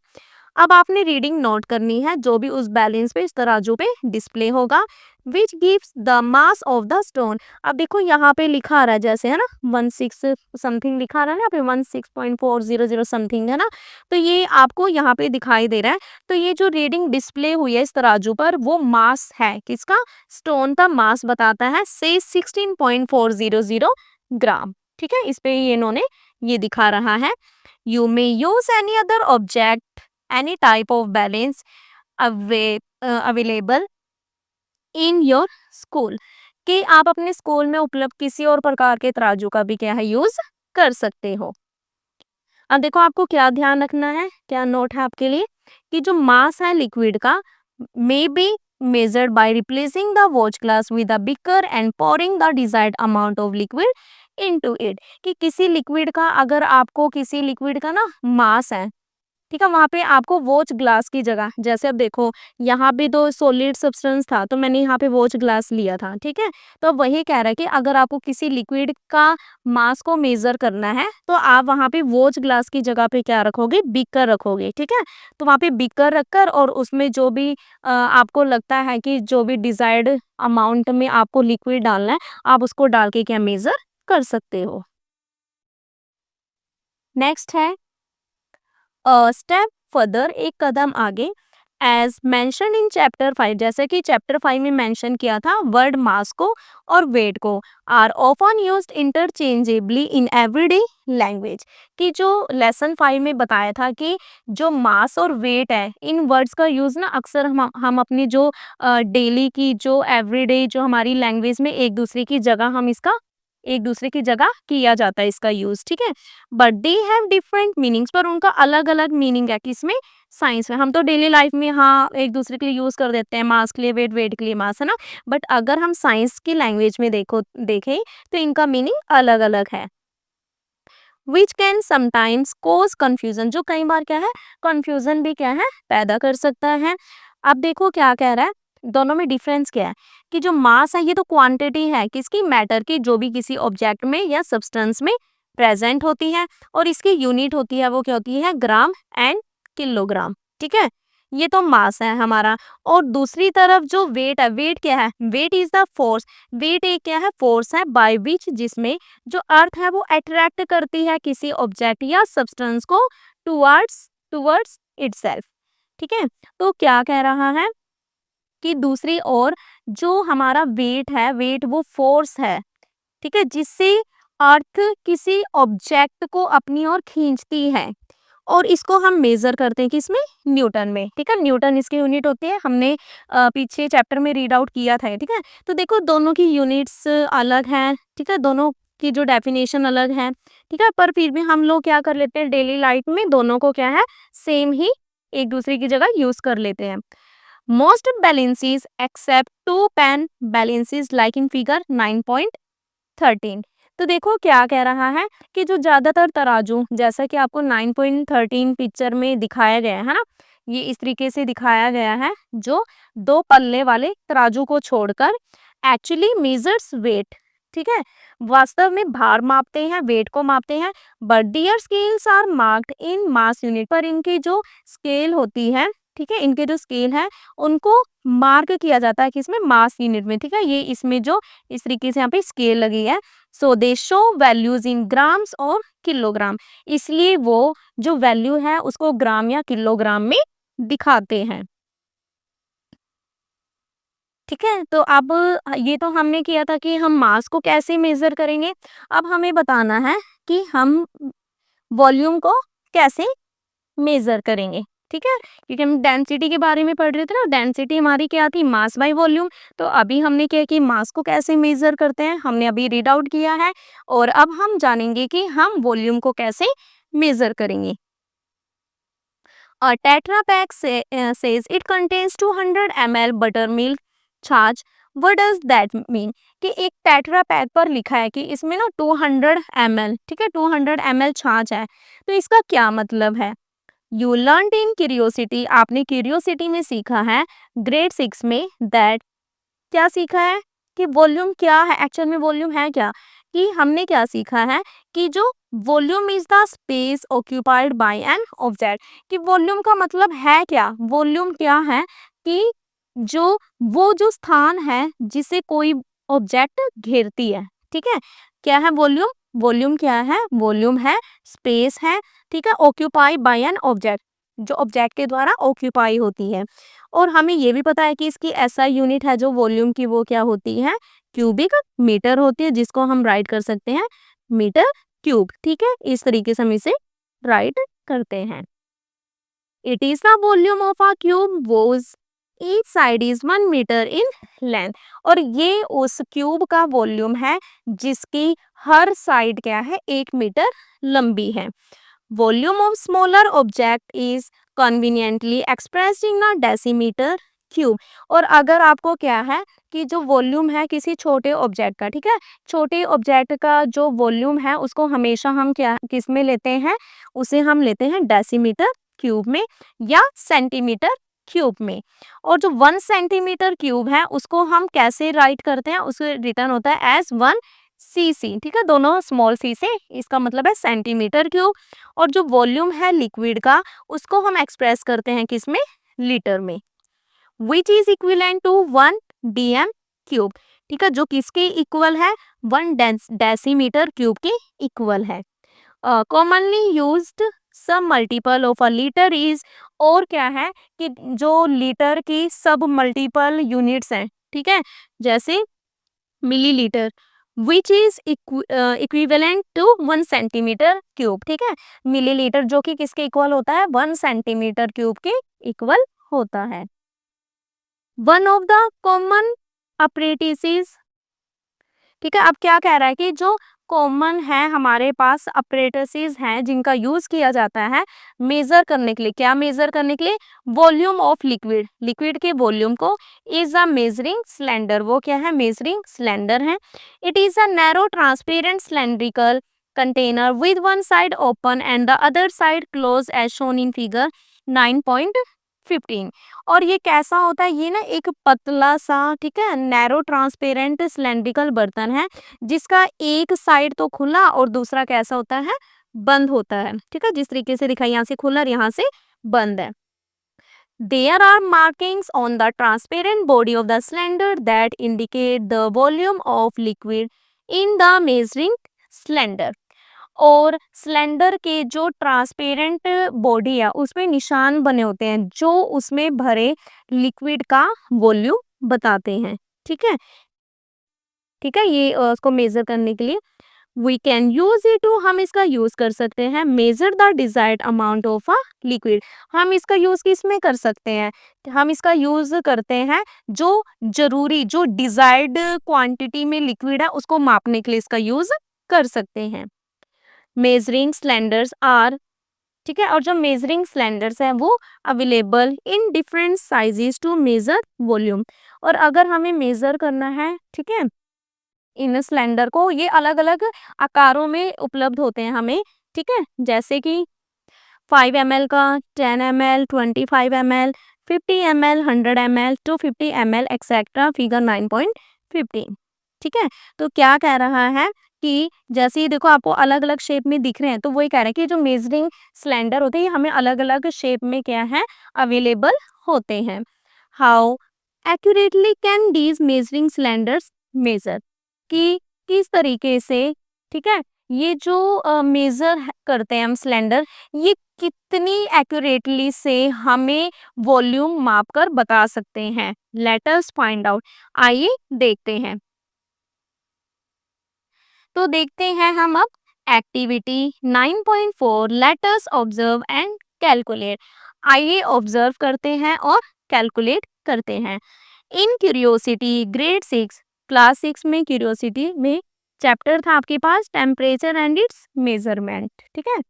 अब आपने रीडिंग नोट करनी है जो भी उस बैलेंस पे, इस तराजू पे डिस्प्ले होगा, which gives the mass of the stone. अब देखो यहाँ पे लिखा आ रहा है, जैसे है ना 16 समथिंग लिखा आ रहा है ना, यहाँ पे 16.400 समथिंग है ना, तो ये आपको यहाँ पे दिखाई दे रहा है। तो ये जो रीडिंग डिस्प्ले हुई है इस तराजू पर, वो मास है किसका, स्टोन का मास बताता है, से 16.400 ग्राम। ठीक है, इस पे ये इन्होंने ये दिखा रहा है। You may use any other object, any type of balance available in your school, कि आप अपने स्कूल में उपलब्ध किसी और प्रकार के तराजू का भी क्या है यूज कर सकते हो। अब देखो आपको क्या ध्यान रखना है, क्या नोट है आपके लिए, कि जो मास है लिक्विड का may be measured by replacing the watch glass with a beaker and pouring the desired amount of liquid into it, कि किसी लिक्विड का, अगर आपको किसी लिक्विड का ना मास है, ठीक है, वहाँ पे आपको वॉच ग्लास की जगह, जैसे अब देखो यहाँ भी तो सॉलिड सब्सटेंस था, तो मैंने यहाँ पे वॉच ग्लास लिया था। ठीक है, तो अब वही कह रहा है कि अगर आपको किसी लिक्विड का मास को मेजर करना है, तो आप वहाँ पे वॉच ग्लास की जगह पे क्या रखोगे, बीकर रखोगे। ठीक है, तो वहाँ पे बीकर रखकर और उसमें जो भी आपको लगता है कि जो भी डिजायर्ड अमाउंट में आपको लिक्विड डालना है, आप उसको डाल के क्या मेजर कर सकते हो। नेक्स्ट है स्टेप फर्दर, एक कदम आगे, एज मेंशन इन चैप्टर 5, जैसे कि चैप्टर 5 में मेंशन किया था, वर्ड मास को और वेट को are often used interchangeably in everyday language, कि जो लेसन 5 में बताया था कि जो मास और वेट है, इन वर्ड्स का यूज़ ना अक्सर हम अपनी जो डेली की, जो एवरीडे जो हमारी लैंग्वेज में एक दूसरे की जगह, हम इसका एक दूसरे की जगह किया जाता है इसका यूज। ठीक है, but they have different meanings, पर उनका अलग अलग मीनिंग है, किसमें, साइंस में। हम तो डेली लाइफ में हाँ एक दूसरे के लिए यूज कर देते हैं, मास के लिए वेट, वेट के लिए मास, है ना, बट अगर हम साइंस की लैंग्वेज में देखें तो इनका मीनिंग अलग अलग है। Which can sometimes cause confusion, जो कई बार क्या है, कंफ्यूजन भी क्या है, पैदा कर सकता है। अब देखो क्या कह रहा है, दोनों में डिफरेंस क्या है, कि जो मास है ये तो क्वांटिटी है किसकी, मैटर की, जो भी किसी ऑब्जेक्ट में या सब्सटेंस में प्रेजेंट होती है, और इसकी यूनिट होती है, वो क्या होती है, ग्राम एंड किलोग्राम। ठीक है, ये तो मास है हमारा। और दूसरी तरफ जो वेट है, वेट क्या है, weight is the force, weight एक क्या है, फोर्स है, बाय विच, जिसमें जो अर्थ है वो अट्रैक्ट करती है किसी ऑब्जेक्ट या सब्सटेंस को टुवर्ड्स टुवर्ड्स इटसेल्फ। ठीक है, तो क्या कह रहा है कि दूसरी ओर जो हमारा वेट है, वेट वो फोर्स है, ठीक है, जिससे अर्थ किसी ऑब्जेक्ट को अपनी ओर खींचती है, और इसको हम मेजर करते हैं किसमें, न्यूटन में। ठीक है, न्यूटन इसकी यूनिट होती है, हमने पीछे चैप्टर में रीड आउट किया था। ठीक है, तो देखो दोनों की यूनिट्स अलग हैं, ठीक है, दोनों की जो डेफिनेशन अलग है। ठीक है, पर फिर भी हम लोग क्या कर लेते हैं, डेली लाइफ में दोनों को क्या है, सेम ही एक दूसरे की जगह यूज कर लेते हैं। Most balances except two pan balances like in figure 9.13। तो देखो क्या कह रहा है, कि जो ज्यादातर तराजू, जैसा कि आपको 9.13 पिक्चर में दिखाया गया है ना, ये इस तरीके से दिखाया गया है, जो दो पल्ले वाले तराजू को छोड़कर एक्चुअली मेजर्स वेट। ठीक है, वास्तव में भार मापते हैं, वेट को मापते हैं, but their scales are marked in mass unit, पर इनकी जो स्केल होती है, ठीक है, इनके जो स्केल है उनको मार्क किया जाता है किसमें, मास यूनिट में। ठीक है, ये इसमें जो इस तरीके से यहाँ पे स्केल लगी है, so they show values in grams और किलोग्राम, इसलिए वो जो वैल्यू है उसको ग्राम या किलोग्राम में दिखाते हैं। ठीक है, तो अब ये तो हमने किया था कि हम मास को कैसे मेजर करेंगे। अब हमें बताना है कि हम वॉल्यूम को कैसे मेजर करेंगे। ठीक है, क्योंकि हम डेंसिटी के बारे में पढ़ रहे थे ना, डेंसिटी हमारी क्या थी, मास बाय वॉल्यूम। तो अभी हमने क्या कि मास को कैसे मेजर करते हैं, हमने अभी रीड आउट किया है, और अब हम जानेंगे कि हम वॉल्यूम को कैसे मेजर करेंगे। A Tetra Pak says it contains 200 ml buttermilk charge, what does that mean कि एक टेट्रा पैक पर लिखा है कि इसमें ना 200 ml, ठीक है, 200 ml छाछ है, तो इसका क्या मतलब है? यू लर्न इन क्यूरियोसिटी, आपने क्यूरियोसिटी में सीखा है ग्रेड 6 में दैट, क्या सीखा है कि वॉल्यूम क्या है, एक्चुअल में वॉल्यूम है क्या, कि हमने क्या सीखा है कि जो volume is the space occupied by an object, कि वॉल्यूम का मतलब है क्या, वॉल्यूम क्या है कि जो वो जो स्थान है जिसे कोई ऑब्जेक्ट घेरती है, ठीक है, क्या है वॉल्यूम, वॉल्यूम क्या है, वॉल्यूम है स्पेस है, ठीक है, ऑक्यूपाई बाय एन ऑब्जेक्ट, जो ऑब्जेक्ट के द्वारा ऑक्यूपाई होती है। और हमें ये भी पता है कि इसकी एसआई यूनिट है जो वॉल्यूम की, वो क्या होती है, क्यूबिक मीटर होती है, जिसको हम राइट कर सकते हैं मीटर क्यूब, ठीक है, इस तरीके से हम इसे राइट करते हैं। It is the volume of a cube whose each side is 1 metre in length, और ये उस क्यूब का वॉल्यूम है जिसकी हर साइड क्या है 1 मीटर लंबी है। Volume of smaller object is conveniently expressed in a decimetre cube, और अगर आपको क्या है कि जो वॉल्यूम है किसी छोटे ऑब्जेक्ट का, ठीक है, छोटे ऑब्जेक्ट का जो वॉल्यूम है उसको हमेशा हम क्या किस में लेते हैं, उसे हम लेते हैं डेसीमीटर क्यूब में या सेंटीमीटर क्यूब में। और जो 1 सेंटीमीटर क्यूब है उसको हम कैसे राइट करते हैं, उसे रिटर्न होता है एज 1 cc, ठीक है, दोनों स्मॉल सी से, इसका मतलब है सेंटीमीटर क्यूब। और जो वॉल्यूम है लिक्विड का उसको हम एक्सप्रेस करते हैं किस में, लीटर में, which is equivalent to 1 dm cube, ठीक है, जो किसके इक्वल है, 1 डेसीमीटर क्यूब के इक्वल है। Commonly used sub multiple of a litre is, और क्या है कि जो लीटर की सब मल्टीपल यूनिट्स हैं, ठीक है, जैसे millilitre, which is equivalent to 1 centimetre cube, ठीक है, मिलीलीटर जो कि किसके इक्वल होता है, 1 सेंटीमीटर क्यूब के इक्वल होता है। वन ऑफ द कॉमन अप्रेटिसेस, ठीक है, अब क्या कह रहा है कि जो कॉमन है हमारे पास अप्रेटिसेस हैं जिनका यूज किया जाता है मेजर करने के लिए, क्या मेजर करने के लिए, वॉल्यूम ऑफ लिक्विड, लिक्विड के वॉल्यूम को, इज अ मेजरिंग सिलेंडर, वो क्या है, मेजरिंग सिलेंडर है। It is a narrow transparent cylindrical container with one side open and the other side close as shown in figure 9.15। और ये कैसा होता है, ये ना एक पतला सा, ठीक है, नैरो ट्रांसपेरेंट सिलेंड्रिकल बर्तन है जिसका एक साइड तो खुला और दूसरा कैसा होता है, बंद होता है, ठीक है, जिस तरीके से दिखाई, यहाँ से खुला और यहाँ से बंद है। There are markings on the transparent body of the cylinder that indicate the volume of liquid in the measuring cylinder. और सिलेंडर के जो ट्रांसपेरेंट बॉडी है उसमें निशान बने होते हैं जो उसमें भरे लिक्विड का वॉल्यूम बताते हैं, ठीक है, ठीक है, ये उसको मेजर करने के लिए we can use it to, हम इसका यूज कर सकते हैं measure the desired amount of a liquid, हम इसका यूज किस में कर सकते हैं, हम इसका यूज करते हैं जो जरूरी, जो डिजायर्ड क्वांटिटी में लिक्विड है उसको मापने के लिए इसका यूज कर सकते हैं। मेजरिंग सिलेंडर्स आर, ठीक है, और जो मेजरिंग सिलेंडर्स हैं वो available in different sizes to measure volume, और अगर हमें मेजर करना है, ठीक है, इन सिलेंडर को, ये अलग अलग आकारों में उपलब्ध होते हैं हमें, ठीक है, जैसे कि 5 ml का, 10 ml, 25 ml, 50 ml, 100 ml, 250 ml etcetera, figure 9.15, ठीक है। तो क्या कह रहा है कि जैसे ही देखो आपको अलग अलग शेप में दिख रहे हैं, तो वही कह रहे हैं कि जो मेजरिंग सिलेंडर होते हैं ये हमें अलग अलग शेप में क्या है अवेलेबल होते हैं। How accurately can these measuring cylinders measure, कि किस तरीके से, ठीक है, ये जो मेजर करते हैं हम सिलेंडर, ये कितनी एक्यूरेटली से हमें वॉल्यूम माप कर बता सकते हैं, लेट अस फाइंड आउट, आइए देखते हैं। तो देखते हैं हम अब activity 9.4, let us observe and calculate, आइए ऑब्जर्व करते हैं और कैलकुलेट करते हैं। इन क्यूरियोसिटी ग्रेड 6, क्लास 6 में क्यूरियोसिटी में चैप्टर था आपके पास टेम्परेचर एंड इट्स मेजरमेंट, ठीक है,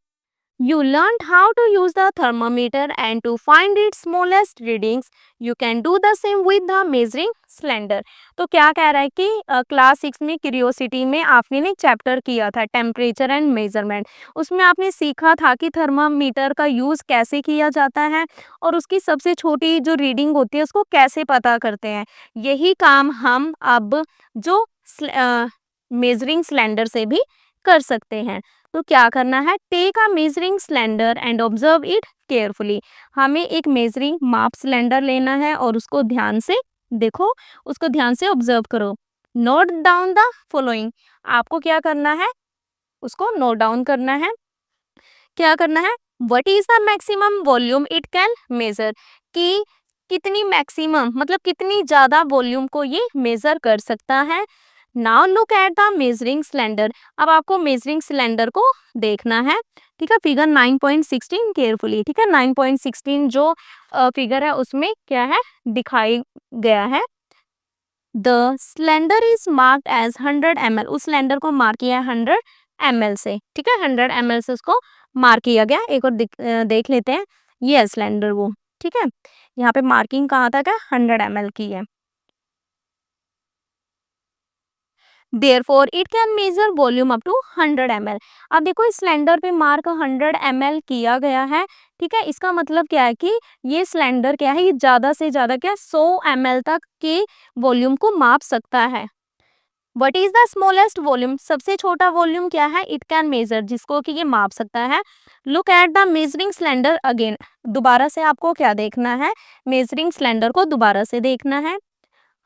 You learned how to use the thermometer and to find its smallest readings. You can do the same with the measuring cylinder. तो क्या कह रहा है कि क्लास 6 में क्यूरियोसिटी में आपने एक चैप्टर किया था टेम्परेचर एंड मेजरमेंट। उसमें आपने सीखा था कि थर्मामीटर का यूज़ कैसे किया जाता है और उसकी सबसे छोटी जो रीडिंग होती है उसको कैसे पता करते हैं। यही काम हम अब जो मेजरिंग सिलेंडर से भी कर सकते हैं। तो क्या करना है, take a measuring cylinder and observe it carefully. हमें एक मेजरिंग माप सिलेंडर लेना है और उसको ध्यान से देखो, उसको ध्यान से ऑब्जर्व करो। नोट डाउन द फॉलोइंग, आपको क्या करना है, उसको नोट डाउन करना है। क्या करना है, what is the maximum volume it can major, कि कितनी मैक्सिमम मतलब कितनी ज्यादा वॉल्यूम को ये मेजर कर सकता है। Now look at the measuring cylinder, अब आपको मेजरिंग सिलेंडर को देखना है। ठीक है, फिगर 9.16 केयरफुली। ठीक है, 9.16 जो फिगर है उसमें क्या है, दिखाई गया है। The cylinder is marked as 100 ml, उस सिलेंडर को मार्क किया है 100 ml से। ठीक है, 100 ml से उसको मार्क किया गया। एक और देख लेते हैं, ये है सिलेंडर वो। ठीक है, यहाँ पे मार्किंग कहाँ तक है, 100 ml की है। Therefore it can measure volume up to 100 ml। अब देखो इस सिलेंडर पे मार्क 100 ml किया गया है। ठीक है, इसका मतलब क्या है कि ये सिलेंडर क्या है, ये ज्यादा से ज्यादा क्या 100 ml तक के वॉल्यूम को माप सकता है। What is the smallest volume, सबसे छोटा वॉल्यूम क्या है, इट कैन मेजर, जिसको कि ये माप सकता है। Look at the measuring cylinder again, दोबारा से आपको क्या देखना है, मेजरिंग सिलेंडर को दोबारा से देखना है।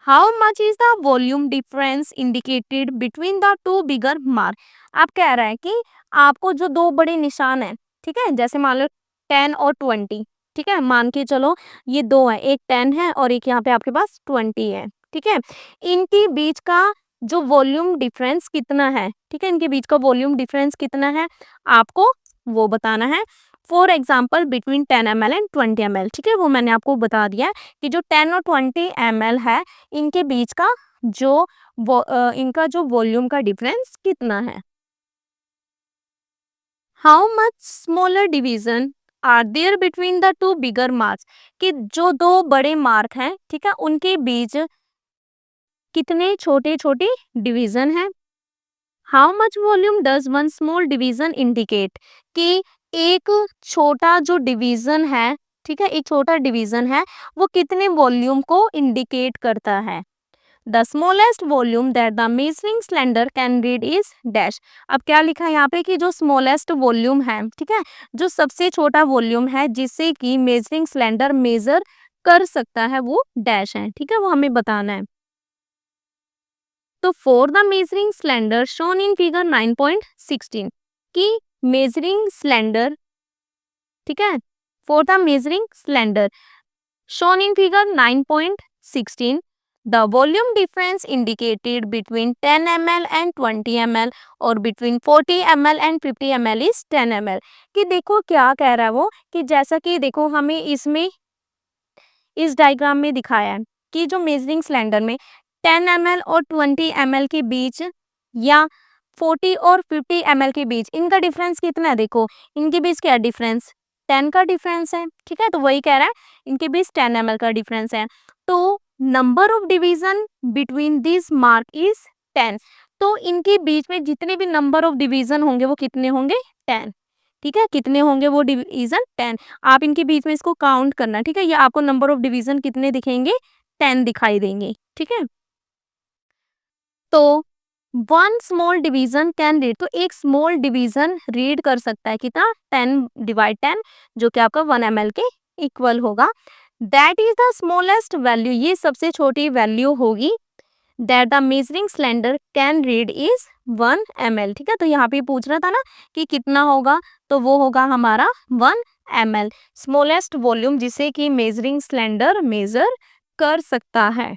How much is the volume difference indicated between the two bigger mark. आप कह रहे हैं कि आपको जो दो बड़े निशान है, ठीक है, जैसे मान लो 10 और 20। ठीक है, मान के चलो ये दो है, एक 10 है और एक यहाँ पे आपके पास 20 है। ठीक है, इनके बीच का जो वॉल्यूम डिफरेंस कितना है, ठीक है, इनके बीच का वॉल्यूम डिफरेंस कितना है, आपको वो बताना है। For example between 10 ml and 20 ml। ठीक है, वो मैंने आपको बता दिया है कि जो 10 और 20 ml है, इनके बीच का जो इनका जो वॉल्यूम का डिफरेंस कितना है। How much smaller division are there between the two bigger marks, कि जो दो बड़े मार्क हैं, ठीक है, उनके बीच कितने छोटे छोटे डिवीजन हैं। How much volume does one small division indicate, कि एक छोटा जो डिवीजन है, ठीक है, एक छोटा डिवीजन है, वो कितने वॉल्यूम को इंडिकेट करता है। The smallest volume that the measuring cylinder can read is dash. अब क्या लिखा है यहाँ पे कि जो स्मॉलेस्ट वॉल्यूम है, ठीक है, जो सबसे छोटा वॉल्यूम है जिससे कि मेजरिंग सिलेंडर मेजर कर सकता है, वो डैश है। ठीक है, वो हमें बताना है। तो for the measuring cylinder shown in figure 9.16, की मेजरिंग सिलेंडर, ठीक है, for the measuring cylinder shown in figure 9.16, the volume difference indicated between 10 ml and 20 ml और between 40 ml and 50 ml is 10 ml। कि देखो क्या कह रहा है वो, कि जैसा कि देखो हमें इसमें इस डायग्राम में दिखाया है कि जो मेजरिंग सिलेंडर में 10 ml और 20 ml के बीच या 40 और 50 ml के बीच इनका डिफरेंस कितना है, देखो इनके बीच क्या डिफरेंस, 10 का डिफरेंस है। ठीक है, तो वही कह रहा है इनके बीच 10 ml का डिफरेंस है। तो number of division between this mark is 10। तो इनके बीच में जितने भी नंबर ऑफ डिवीजन होंगे वो कितने होंगे, 10। ठीक है, कितने होंगे वो डिवीजन, 10। आप इनके बीच में इसको काउंट करना। ठीक है, ये आपको नंबर ऑफ डिवीजन कितने दिखेंगे, 10 दिखाई देंगे। ठीक है, तो one small division can read, तो एक स्मॉल डिवीजन रीड कर सकता है कितना, 10/10, जो कि आपका 1 ml के इक्वल होगा। That is the smallest value, ये सबसे छोटी वैल्यू होगी। That the measuring cylinder can read is 1 ml। ठीक है, तो यहाँ पे पूछ रहा था ना कि कितना होगा, तो वो होगा हमारा 1 ml, स्मॉलेस्ट वॉल्यूम जिसे कि मेजरिंग सिलेंडर मेजर कर सकता है।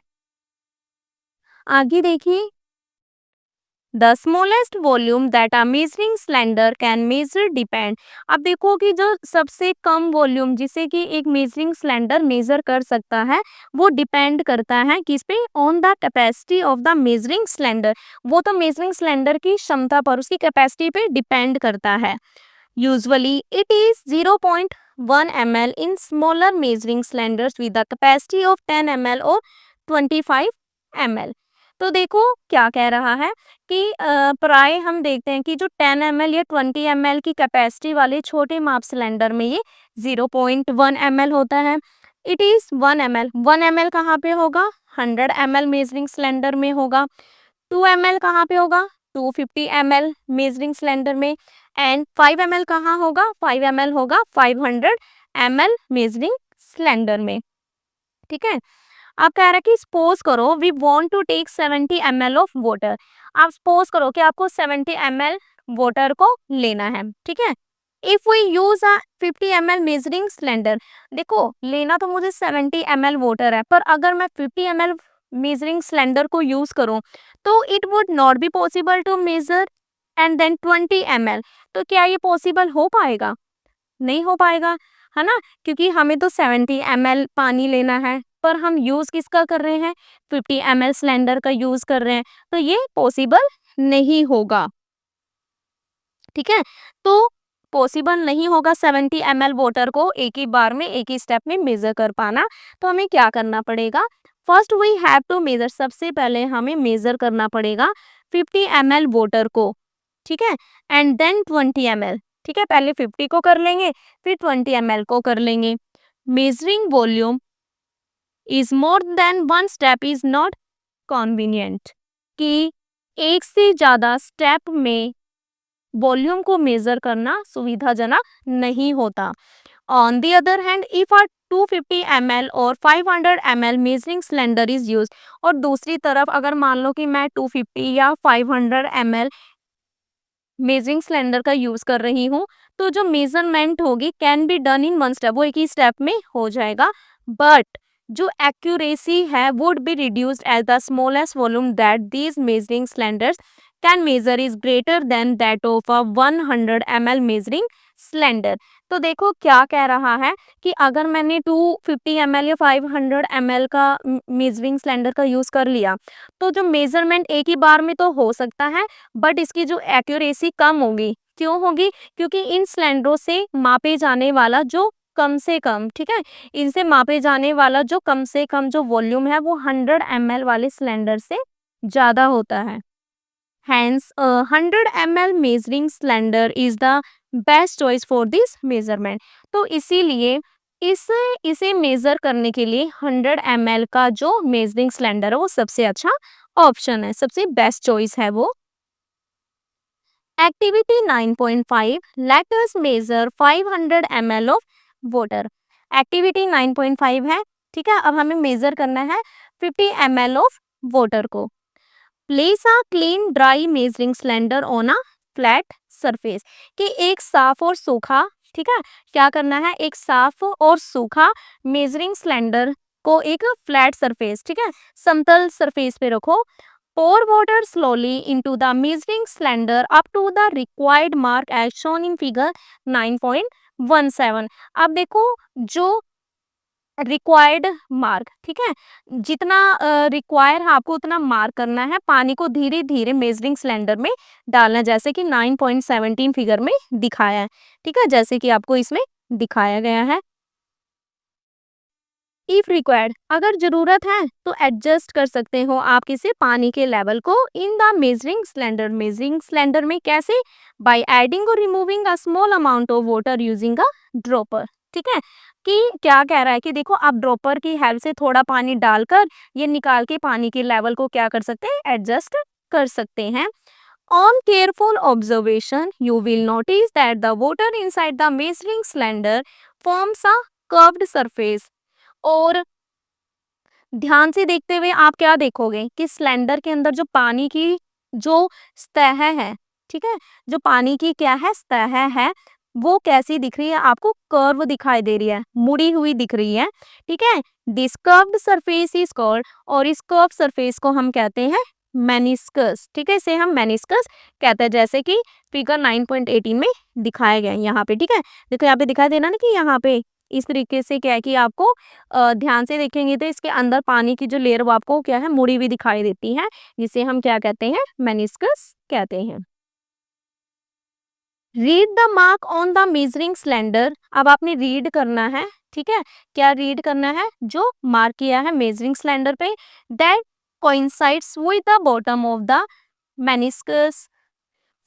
आगे देखिए, the smallest volume that a measuring cylinder can measure depend. अब देखो कि जो सबसे कम वॉल्यूम जिसे कि एक मेजरिंग सिलेंडर मेजर कर सकता है, वो डिपेंड करता है किस पे, on the capacity of the measuring cylinder. वो तो मेजरिंग सिलेंडर की क्षमता पर, उसकी कैपेसिटी पे डिपेंड करता है। Usually, it is 0.1 ml in smaller measuring cylinders with a capacity of 10 ml or 25 ml. तो देखो क्या कह रहा है कि प्राय हम देखते हैं कि जो 10 ml या 20 ml की कैपेसिटी वाले छोटे माप सिलेंडर में ये 0.1 ml होता है. It is 1 ml. 1 ml कहाँ पे होगा? 100 ml मेजरिंग सिलेंडर में होगा. 2 ml कहाँ पे होगा? 250 ml मेजरिंग सिलेंडर में. एंड 5 ml कहाँ होगा? 5 ml होगा 500 ml मेजरिंग सिलेंडर में. ठीक है. आप कह रहा है कि सपोज करो we want to take 70 ml of water. आप सपोज करो कि आपको 70 ml वाटर को लेना है. ठीक है. If we use a 50 ml measuring cylinder. देखो लेना तो मुझे 70 ml वाटर है, पर अगर मैं 50 ml मेजरिंग सिलेंडर को यूज करूं तो it would not be possible to measure and then 20 ml. तो क्या ये पॉसिबल हो पाएगा? नहीं हो पाएगा, है ना, क्योंकि हमें तो 70 ml पानी लेना है, पर हम यूज किसका कर रहे हैं? 50 ml सिलेंडर का यूज कर रहे हैं, तो ये पॉसिबल नहीं होगा. ठीक है. तो पॉसिबल नहीं होगा 70 ml वाटर को एक ही बार में एक ही स्टेप में मेजर कर पाना. तो हमें क्या करना पड़ेगा? First we have to measure. सबसे पहले हमें मेजर करना पड़ेगा 50 ml वाटर को. ठीक है. And then 20 ml. ठीक है. पहले 50 को कर लेंगे, फिर 20 ml को कर लेंगे. Measuring volume is more than one step is not convenient. कि एक से ज्यादा स्टेप में वॉल्यूम को मेजर करना सुविधाजनक नहीं होता. On the other hand if a 250 ml और 500 ml measuring cylinder is use. और दूसरी तरफ अगर मान लो कि मैं 250 या 500 ml मेजरिंग सिलेंडर का यूज कर रही हूँ, तो जो मेजरमेंट होगी can be done in one step, वो एक ही स्टेप में हो जाएगा. बट जो एक्यूरेसी है would be reduced as the smallest volume that these measuring cylinders can measure is greater than that of a 100 ml measuring cylinder. तो देखो क्या कह रहा है कि अगर मैंने 250 ml या 500 ml का मेजरिंग सिलेंडर का यूज कर लिया, तो जो मेजरमेंट एक ही बार में तो हो सकता है, बट इसकी जो एक्यूरेसी कम होगी. क्यों होगी? क्योंकि इन सिलेंडरों से मापे जाने वाला जो कम से कम, ठीक है, इनसे मापे जाने वाला जो कम से कम जो वॉल्यूम है वो 100 ml वाले सिलेंडर से ज्यादा होता है. Hence, a 100 ml measuring cylinder is the best choice for this measurement. तो इसीलिए इसे मेजर करने के लिए 100 ml का जो मेजरिंग सिलेंडर है वो सबसे अच्छा ऑप्शन है, सबसे बेस्ट चॉइस है वो. Activity 9.5 let us measure 500 ml of water. Activity 9.5 है. ठीक है. अब हमें मेजर करना है 50 ml ऑफ वाटर को. Place a clean dry measuring cylinder on a flat surface. कि एक साफ और सूखा, ठीक है, क्या करना है? एक साफ और सूखा मेजरिंग सिलेंडर को एक फ्लैट सरफेस, ठीक है, समतल सरफेस पे रखो. Pour water slowly into the measuring cylinder up to the required mark as shown in figure 9.17. अब देखो जो रिक्वायर्ड मार्क, ठीक है, जितना रिक्वायर है आपको उतना मार्क करना है. पानी को धीरे धीरे मेजरिंग सिलेंडर में डालना है, जैसे कि 9.17 फिगर में दिखाया है. ठीक है, जैसे कि आपको इसमें दिखाया गया है. इफ रिक्वायर्ड, अगर जरूरत है तो एडजस्ट कर सकते हो आप किसी पानी के लेवल को in the measuring cylinder. Measuring cylinder में कैसे? बाय एडिंग और removing a small amount of water using a dropper. ठीक है, कि क्या कह रहा है कि देखो आप ड्रॉपर की हेल्प से थोड़ा पानी डालकर ये निकाल के पानी के लेवल को क्या कर सकते हैं? एडजस्ट कर सकते हैं. On careful observation, you will notice that the water inside the measuring cylinder forms a curved surface. और ध्यान से देखते हुए आप क्या देखोगे कि सिलेंडर के अंदर जो पानी की जो सतह है, ठीक है, जो पानी की क्या है? सतह है, वो कैसी दिख रही है? आपको कर्व दिखाई दे रही है, मुड़ी हुई दिख रही है. ठीक है, this curved surface is called, और इस कर्व सरफेस को हम कहते हैं मेनिस्कस. ठीक है, इसे हम मेनिस्कस कहते हैं, जैसे कि फिगर 9.18 में दिखाया गया है यहाँ पे. ठीक है, देखो यहाँ पे दिखाई देना ना कि यहाँ पे इस तरीके से क्या है कि आपको ध्यान से देखेंगे तो इसके अंदर पानी की जो लेयर वो आपको क्या है? मुड़ी हुई दिखाई देती है, जिसे हम क्या कहते हैं? मेनिस्कस कहते हैं. Read the mark on the measuring cylinder. अब आपने रीड करना है, ठीक है, क्या रीड करना है, जो मार्क किया है मेजरिंग सिलेंडर पे, that coincides with the bottom of the meniscus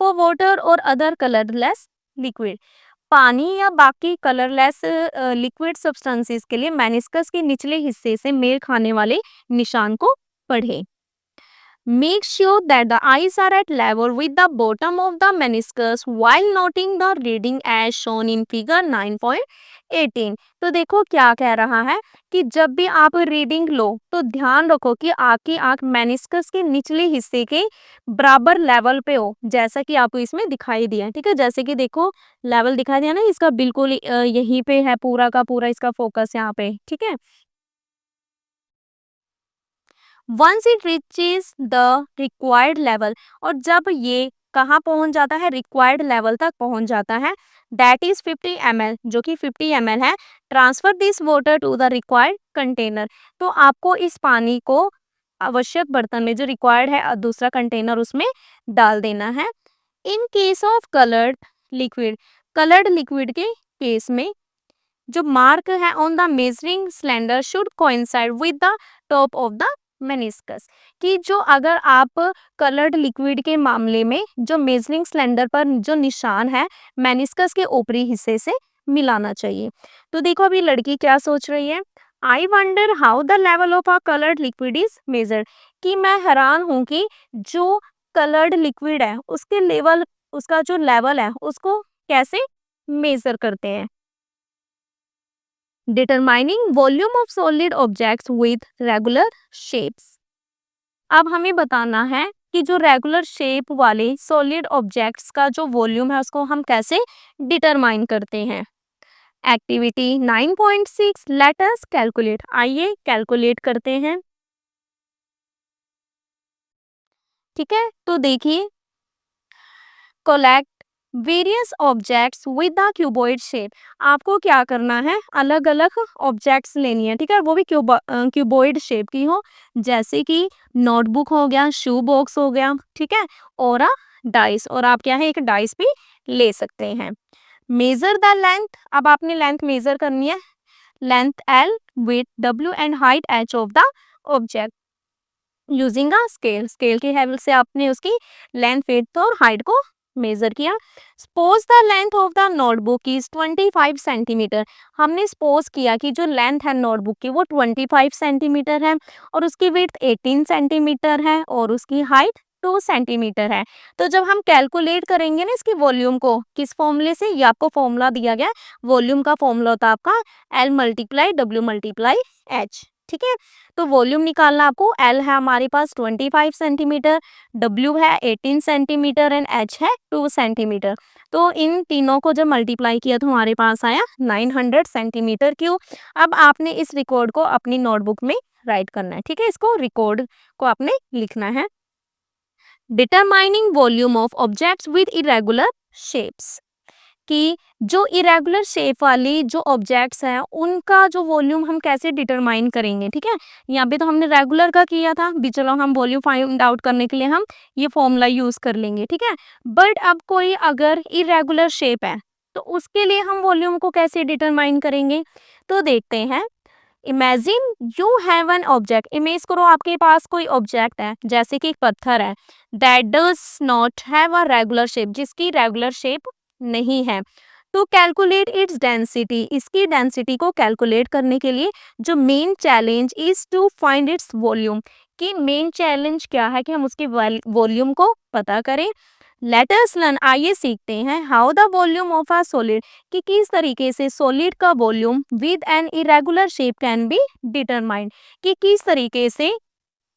for water और other colorless liquid। पानी या बाकी कलरलेस लिक्विड सब्सटेंसेस के लिए मेनिस्कस के निचले हिस्से से मेल खाने वाले निशान को पढ़ें। Make sure that the eyes are at level with the bottom of the meniscus while noting the reading as shown in figure 9.18। तो देखो क्या कह रहा है कि जब भी आप रीडिंग लो तो ध्यान रखो कि आपकी आंख मेनिस्कस के निचले हिस्से के बराबर लेवल पे हो, जैसा कि आपको इसमें दिखाई दिया, ठीक है। जैसे कि देखो लेवल दिखाई दिया ना, इसका बिल्कुल यहीं पे है, पूरा का पूरा इसका फोकस यहाँ पे, ठीक है। Once it reaches the required level, और जब ये कहाँ पहुंच जाता है, रिक्वायर्ड लेवल तक पहुंच जाता है, दैट इज 50 ml, जो कि 50 ml है। Transfer this water to the required container. तो आपको इस पानी को आवश्यक बर्तन में, जो रिक्वायर्ड है दूसरा कंटेनर, उसमें डाल देना है। In case of coloured liquid के केस में जो मार्क है on the measuring cylinder should coincide with the top of the meniscus, कि जो अगर आप कलर्ड लिक्विड के मामले में जो मेजरिंग सिलेंडर पर जो निशान है मेनिस्कस के ऊपरी हिस्से से मिलाना चाहिए। तो देखो अभी लड़की क्या सोच रही है, I wonder how the level of a coloured liquid is measured, कि मैं हैरान हूँ कि जो कलर्ड लिक्विड है उसके लेवल, उसका जो लेवल है उसको कैसे मेजर करते हैं। Determining volume of solid objects with regular shapes. अब हमें बताना है कि जो रेगुलर शेप वाले सॉलिड ऑब्जेक्ट्स का जो वॉल्यूम है उसको हम कैसे डिटरमाइन करते हैं। एक्टिविटी 9.6 लेट अस कैलकुलेट, आइए कैलकुलेट करते हैं, ठीक है। तो देखिए, collect various objects with the cuboid shape. आपको क्या करना है, अलग अलग ऑब्जेक्ट्स लेनी है, ठीक है, वो भी क्यूबॉइड शेप की हो, जैसे कि नोटबुक हो गया, शू बॉक्स हो गया, ठीक है, और डाइस, और आप क्या है एक डाइस भी ले सकते हैं। मेजर द लेंथ, अब आपने लेंथ मेजर करनी है, length L, with W and height H of the object using a scale. Scale की हेल्प से आपने उसकी लेंथ, विड्थ और हाइट को मेजर किया। Suppose the length of the notebook is 25 centimetre. हमने सपोज किया कि जो लेंथ है नोटबुक की वो 25 सेंटीमीटर है, और उसकी विड्थ 18 सेंटीमीटर है, और उसकी हाइट 2 सेंटीमीटर है। तो जब हम कैलकुलेट करेंगे ना इसकी वॉल्यूम को, किस फॉर्मूले से, ये आपको फॉर्मूला दिया गया, वॉल्यूम का फॉर्मूला होता है आपका L multiply W multiply H, ठीक है। तो वॉल्यूम निकालना आपको, L है हमारे पास 25 सेंटीमीटर, W है 18 सेंटीमीटर एंड H है 2 सेंटीमीटर। तो इन तीनों को जब मल्टीप्लाई किया तो हमारे पास आया 900 सेंटीमीटर क्यूब। अब आपने इस रिकॉर्ड को अपनी नोटबुक में राइट करना है, ठीक है, इसको रिकॉर्ड को आपने लिखना है। Determining volume of objects with irregular shapes, कि जो इरेगुलर शेप वाली जो ऑब्जेक्ट्स हैं उनका जो वॉल्यूम हम कैसे डिटरमाइन करेंगे, ठीक है। यहाँ पे तो हमने रेगुलर का किया था, भी चलो हम वॉल्यूम फाइंड आउट करने के लिए हम ये फॉर्मूला यूज कर लेंगे, ठीक है। बट अब कोई अगर इरेगुलर शेप है तो उसके लिए हम वॉल्यूम को कैसे डिटरमाइन करेंगे, तो देखते हैं। Imagine you have an object, image करो आपके पास कोई ऑब्जेक्ट है, जैसे कि एक पत्थर है, that does not have a regular shape, जिसकी रेगुलर शेप नहीं है। तो कैलकुलेट इट्स डेंसिटी, इसकी डेंसिटी को कैलकुलेट करने के लिए जो main challenge is to find its volume, कि मेन चैलेंज क्या है कि हम उसके वॉल्यूम को पता करें। लेट अस लर्न, आइए सीखते हैं, how the volume of a solid, कि किस तरीके से सॉलिड का volume with an irregular shape can be determined, कि किस तरीके से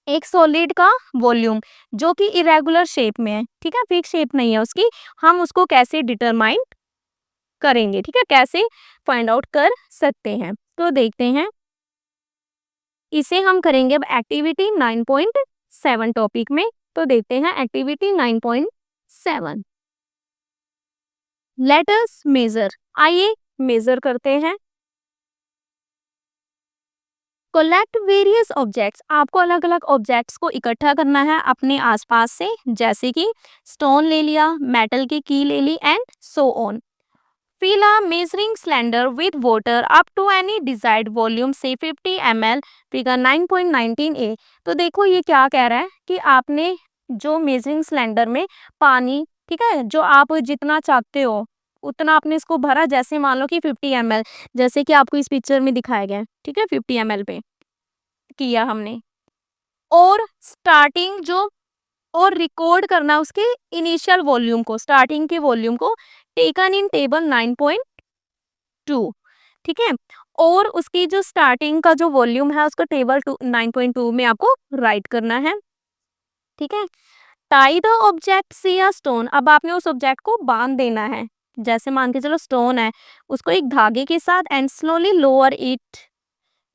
एक सॉलिड का वॉल्यूम जो कि इरेगुलर शेप में है, ठीक है, फिक्स शेप नहीं है उसकी, हम उसको कैसे डिटरमाइन करेंगे, ठीक है, कैसे फाइंड आउट कर सकते हैं। तो देखते हैं, इसे हम करेंगे अब एक्टिविटी 9.7 टॉपिक में। तो देखते हैं एक्टिविटी 9.7, लेट अस मेजर, आइए मेजर करते हैं। कलेक्ट वेरियस ऑब्जेक्ट्स, आपको अलग अलग ऑब्जेक्ट्स को इकट्ठा करना है अपने आसपास से, जैसे कि स्टोन ले लिया, मेटल की की ले ली and so on. Fill a measuring cylinder with water up to any desired volume से 50 ml, फिगर 9.19 ए। तो देखो ये क्या कह रहा है कि आपने जो मेजरिंग सिलेंडर में पानी, ठीक है, जो आप जितना चाहते हो उतना आपने इसको भरा, जैसे मान लो कि 50 ml, जैसे कि आपको इस पिक्चर में दिखाया गया है, ठीक है, 50 ml पे किया हमने। और स्टार्टिंग जो और रिकॉर्ड करना उसके इनिशियल वॉल्यूम को, स्टार्टिंग के वॉल्यूम को, टेकन इन टेबल 9.2, ठीक है। और उसकी जो स्टार्टिंग का जो वॉल्यूम है उसको टेबल 9.2 में आपको राइट करना है, ठीक है। Tie the object say a stone, अब आपने उस ऑब्जेक्ट को बांध देना है, जैसे मान के चलो स्टोन है, उसको एक धागे के साथ, and slowly lower it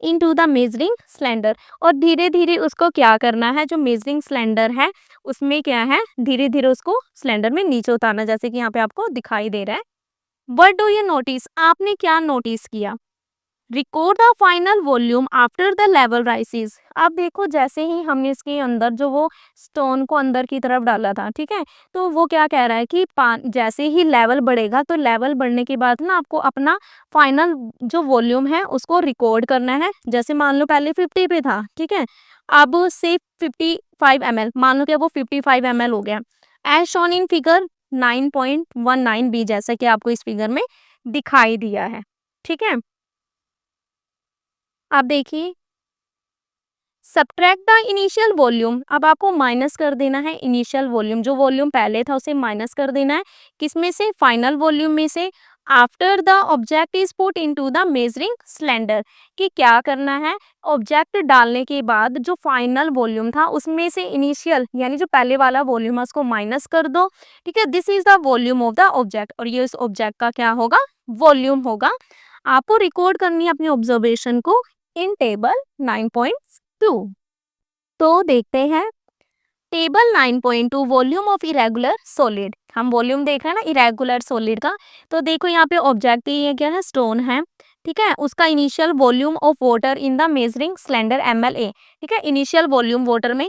into the measuring cylinder, और धीरे धीरे उसको क्या करना है, जो मेजरिंग सिलेंडर है उसमें क्या है, धीरे धीरे उसको सिलेंडर में नीचे उतारना, जैसे कि यहाँ पे आपको दिखाई दे रहा है। व्हाट डू यू नोटिस, आपने क्या नोटिस किया। Record the final volume after the level राइसेस, अब देखो जैसे ही हमने इसके अंदर जो वो स्टोन को अंदर की तरफ डाला था, ठीक है, तो वो क्या कह रहा है कि जैसे ही लेवल बढ़ेगा, तो लेवल बढ़ने के बाद ना आपको अपना फाइनल जो वॉल्यूम है उसको रिकॉर्ड करना है। जैसे मान लो पहले 50 पे था, ठीक है, अब से 55 ml, मान लो कि अब वो 55 ml हो गया, as shown in figure 9.19 b, जैसा कि आपको इस फिगर में दिखाई दिया है, ठीक है। आप देखिए, सब्ट्रैक्ट द इनिशियल वॉल्यूम, अब आपको माइनस कर देना है इनिशियल वॉल्यूम, जो वॉल्यूम पहले था उसे माइनस कर देना है, किसमें से, फाइनल वॉल्यूम में से। After the object is put into the measuring cylinder, कि क्या करना है, ऑब्जेक्ट डालने के बाद जो फाइनल वॉल्यूम था उसमें से इनिशियल यानी जो पहले वाला वॉल्यूम है उसको माइनस कर दो, ठीक है। This is the volume of the object, और ये इस ऑब्जेक्ट का क्या होगा, वॉल्यूम होगा। आपको रिकॉर्ड करनी है अपनी ऑब्जर्वेशन को इन टेबल 9.2। तो देखते हैं table 9.2, volume of irregular solid, हम वॉल्यूम देख रहे हैं ना इरेगुलर सॉलिड का। तो देखो यहाँ पे ऑब्जेक्ट ये क्या है, स्टोन है, ठीक है, उसका initial volume of water in the measuring cylinder ml, ठीक है, इनिशियल वॉल्यूम वाटर में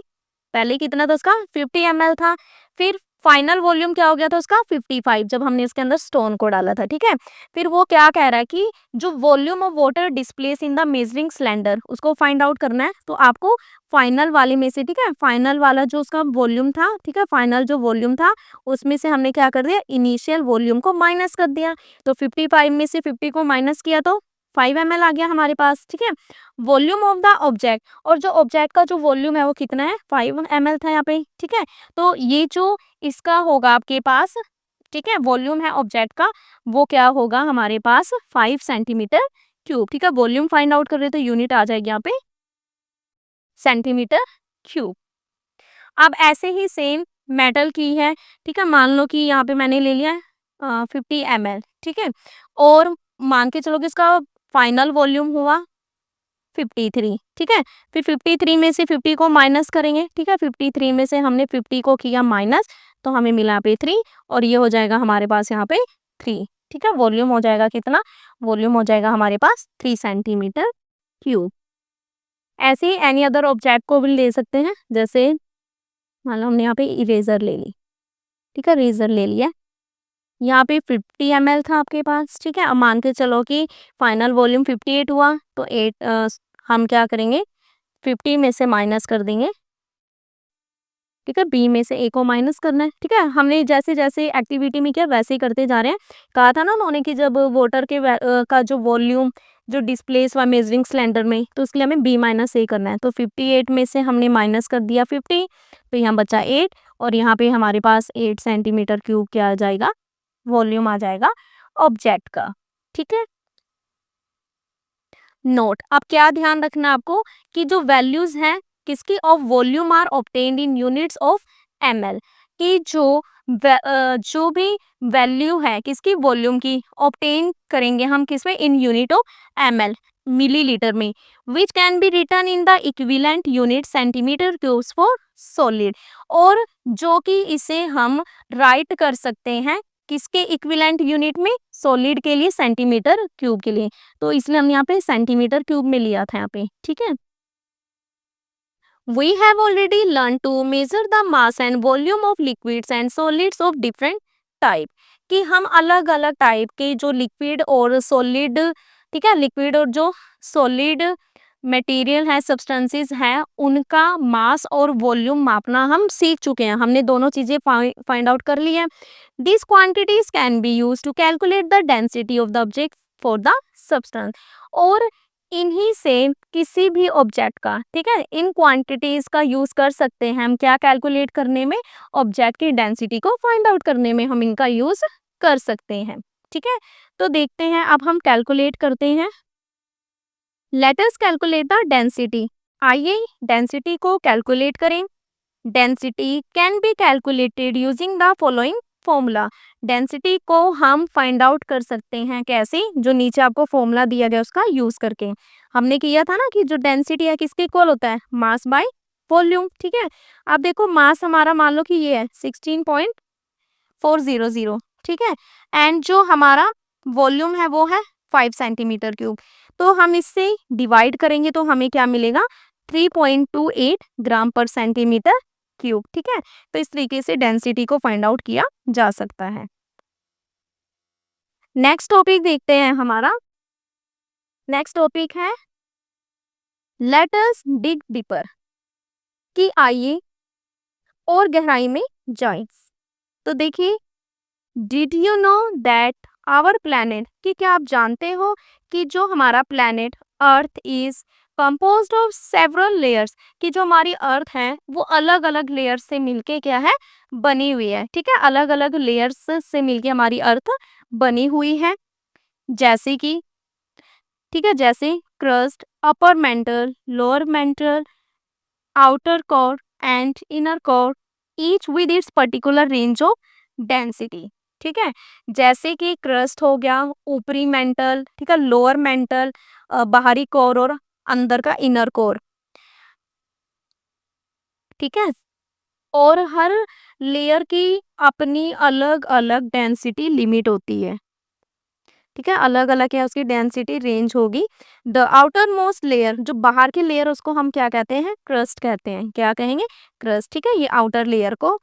पहले कितना था उसका, 50 ml था, फिर फाइनल वॉल्यूम क्या हो गया था उसका, 55, जब हमने इसके अंदर स्टोन को डाला था, ठीक है। फिर वो क्या कह रहा है कि जो volume of water displace in the measuring cylinder उसको फाइंड आउट करना है, तो आपको फाइनल वाले में से, ठीक है, फाइनल वाला जो उसका वॉल्यूम था, ठीक है, फाइनल जो वॉल्यूम था उसमें से हमने क्या कर दिया, इनिशियल वॉल्यूम को माइनस कर दिया। तो 55 में से 50 को माइनस किया तो 5 ml आ गया हमारे पास, ठीक है। वॉल्यूम ऑफ द ऑब्जेक्ट, और जो ऑब्जेक्ट का जो वॉल्यूम है वो कितना है, 5 ml था यहाँ पे, ठीक है। तो ये जो इसका होगा आपके पास, ठीक है, वॉल्यूम है ऑब्जेक्ट का, वो क्या होगा हमारे पास, 5 सेंटीमीटर क्यूब, ठीक है। वॉल्यूम फाइंड आउट कर रहे तो यूनिट आ जाएगी यहाँ पे सेंटीमीटर क्यूब। अब ऐसे ही सेम मेटल की है, ठीक है, मान लो कि यहाँ पे मैंने ले लिया 50 ml, ठीक है, और मान के चलो कि इसका फाइनल वॉल्यूम हुआ 53, ठीक है। फिर 53 में से 50 को माइनस करेंगे, ठीक है, 53 में से हमने 50 को किया माइनस, तो हमें मिला यहाँ पे 3, और ये हो जाएगा हमारे पास यहाँ पे 3, ठीक है। वॉल्यूम हो जाएगा कितना, वॉल्यूम हो जाएगा हमारे पास 3 सेंटीमीटर क्यूब। ऐसे ही एनी अदर ऑब्जेक्ट को भी ले सकते हैं, जैसे मान लो हमने यहाँ पे इरेजर ले ली, ठीक है, रेजर ले लिया, यहाँ पे 50 ml था आपके पास, ठीक है। अब मान के चलो कि फाइनल वॉल्यूम 58 हुआ, तो 8 हम क्या करेंगे, 50 में से माइनस कर देंगे, ठीक है, बी में से ए को माइनस करना है, ठीक है। हमने जैसे जैसे एक्टिविटी में किया वैसे ही करते जा रहे हैं। कहा था ना उन्होंने कि जब वाटर के का जो वॉल्यूम जो डिस्प्लेस हुआ मेजरिंग सिलेंडर में, तो उसके लिए हमें बी माइनस ए करना है। तो 58 में से हमने माइनस कर दिया 50, तो यहाँ बचा 8, और यहाँ पे हमारे पास 8 सेंटीमीटर क्यूब क्या आ जाएगा, वॉल्यूम आ जाएगा ऑब्जेक्ट का, ठीक है। नोट, अब क्या ध्यान रखना आपको कि जो वैल्यूज हैं किसकी, of volume are obtained in units of ml, कि जो भी वैल्यू है किसकी, वॉल्यूम की, ऑब्टेन करेंगे हम किसमें, in unit of ml, millilitre में, which can be written in the equivalent unit centimetre cubes for solid, और जो कि इसे हम राइट कर सकते हैं किसके इक्विवेलेंट यूनिट में? सॉलिड के लिए सेंटीमीटर क्यूब के लिए, तो इसलिए हम यहाँ पे सेंटीमीटर क्यूब में लिया था यहाँ पे, ठीक है। We have already learned to measure the mass and volume of liquids and solids of different type, कि हम अलग अलग टाइप के जो लिक्विड और सॉलिड, ठीक है, लिक्विड और जो सॉलिड मटेरियल है, सब्सटेंसेस हैं, उनका मास और वॉल्यूम मापना हम सीख चुके हैं, हमने दोनों चीजें फाइंड आउट कर ली है। This quantities can be use to calculate the density of the object for the substance, और इन्हीं से किसी भी ऑब्जेक्ट का, ठीक है, इन क्वांटिटीज का यूज कर सकते हैं हम क्या कैलकुलेट करने में? ऑब्जेक्ट की डेंसिटी को फाइंड आउट करने में हम इनका यूज कर सकते हैं, ठीक है। तो देखते हैं अब हम कैलकुलेट करते हैं। Let us calculate the density. आइए डेंसिटी को कैलकुलेट करें। Density can be calculated using the following formula. Density को हम फाइंड आउट कर सकते हैं कैसे? जो नीचे आपको फॉर्मूला दिया गया उसका यूज करके। हमने किया था ना कि जो डेंसिटी है किसके इक्वल होता है? मास बाय वॉल्यूम, ठीक है। अब देखो मास हमारा मान लो कि ये है 16.400, ठीक है, एंड जो हमारा वॉल्यूम है वो है 5 सेंटीमीटर क्यूब। तो हम इससे डिवाइड करेंगे तो हमें क्या मिलेगा? 3.28 ग्राम पर सेंटीमीटर क्यूब, ठीक है। तो इस तरीके से डेंसिटी को फाइंड आउट किया जा सकता है। नेक्स्ट टॉपिक देखते हैं हमारा। नेक्स्ट टॉपिक है लेट अस डिग डीपर, कि आइए और गहराई में जाएं। तो देखिए, did you know that our planet, कि क्या आप जानते हो कि जो हमारा planet Earth is composed of several layers, कि जो हमारी अर्थ है वो अलग अलग लेयर्स से मिलके क्या है? बनी हुई है, ठीक है। अलग अलग लेयर्स से मिलके हमारी अर्थ बनी हुई है, जैसे कि, ठीक है, जैसे crust, upper mantle, lower mental, outer core and inner core, each with its particular range of density, ठीक है। जैसे कि क्रस्ट हो गया ऊपरी मेंटल, ठीक है, लोअर मेंटल बाहरी कोर, और अंदर का इनर कोर, ठीक है। और हर लेयर की अपनी अलग अलग डेंसिटी लिमिट होती है, ठीक है, अलग अलग है उसकी डेंसिटी रेंज होगी। द आउटर मोस्ट लेयर, जो बाहर की लेयर उसको हम क्या कहते हैं? क्रस्ट कहते हैं। क्या कहेंगे? क्रस्ट, ठीक है। ये आउटर लेयर को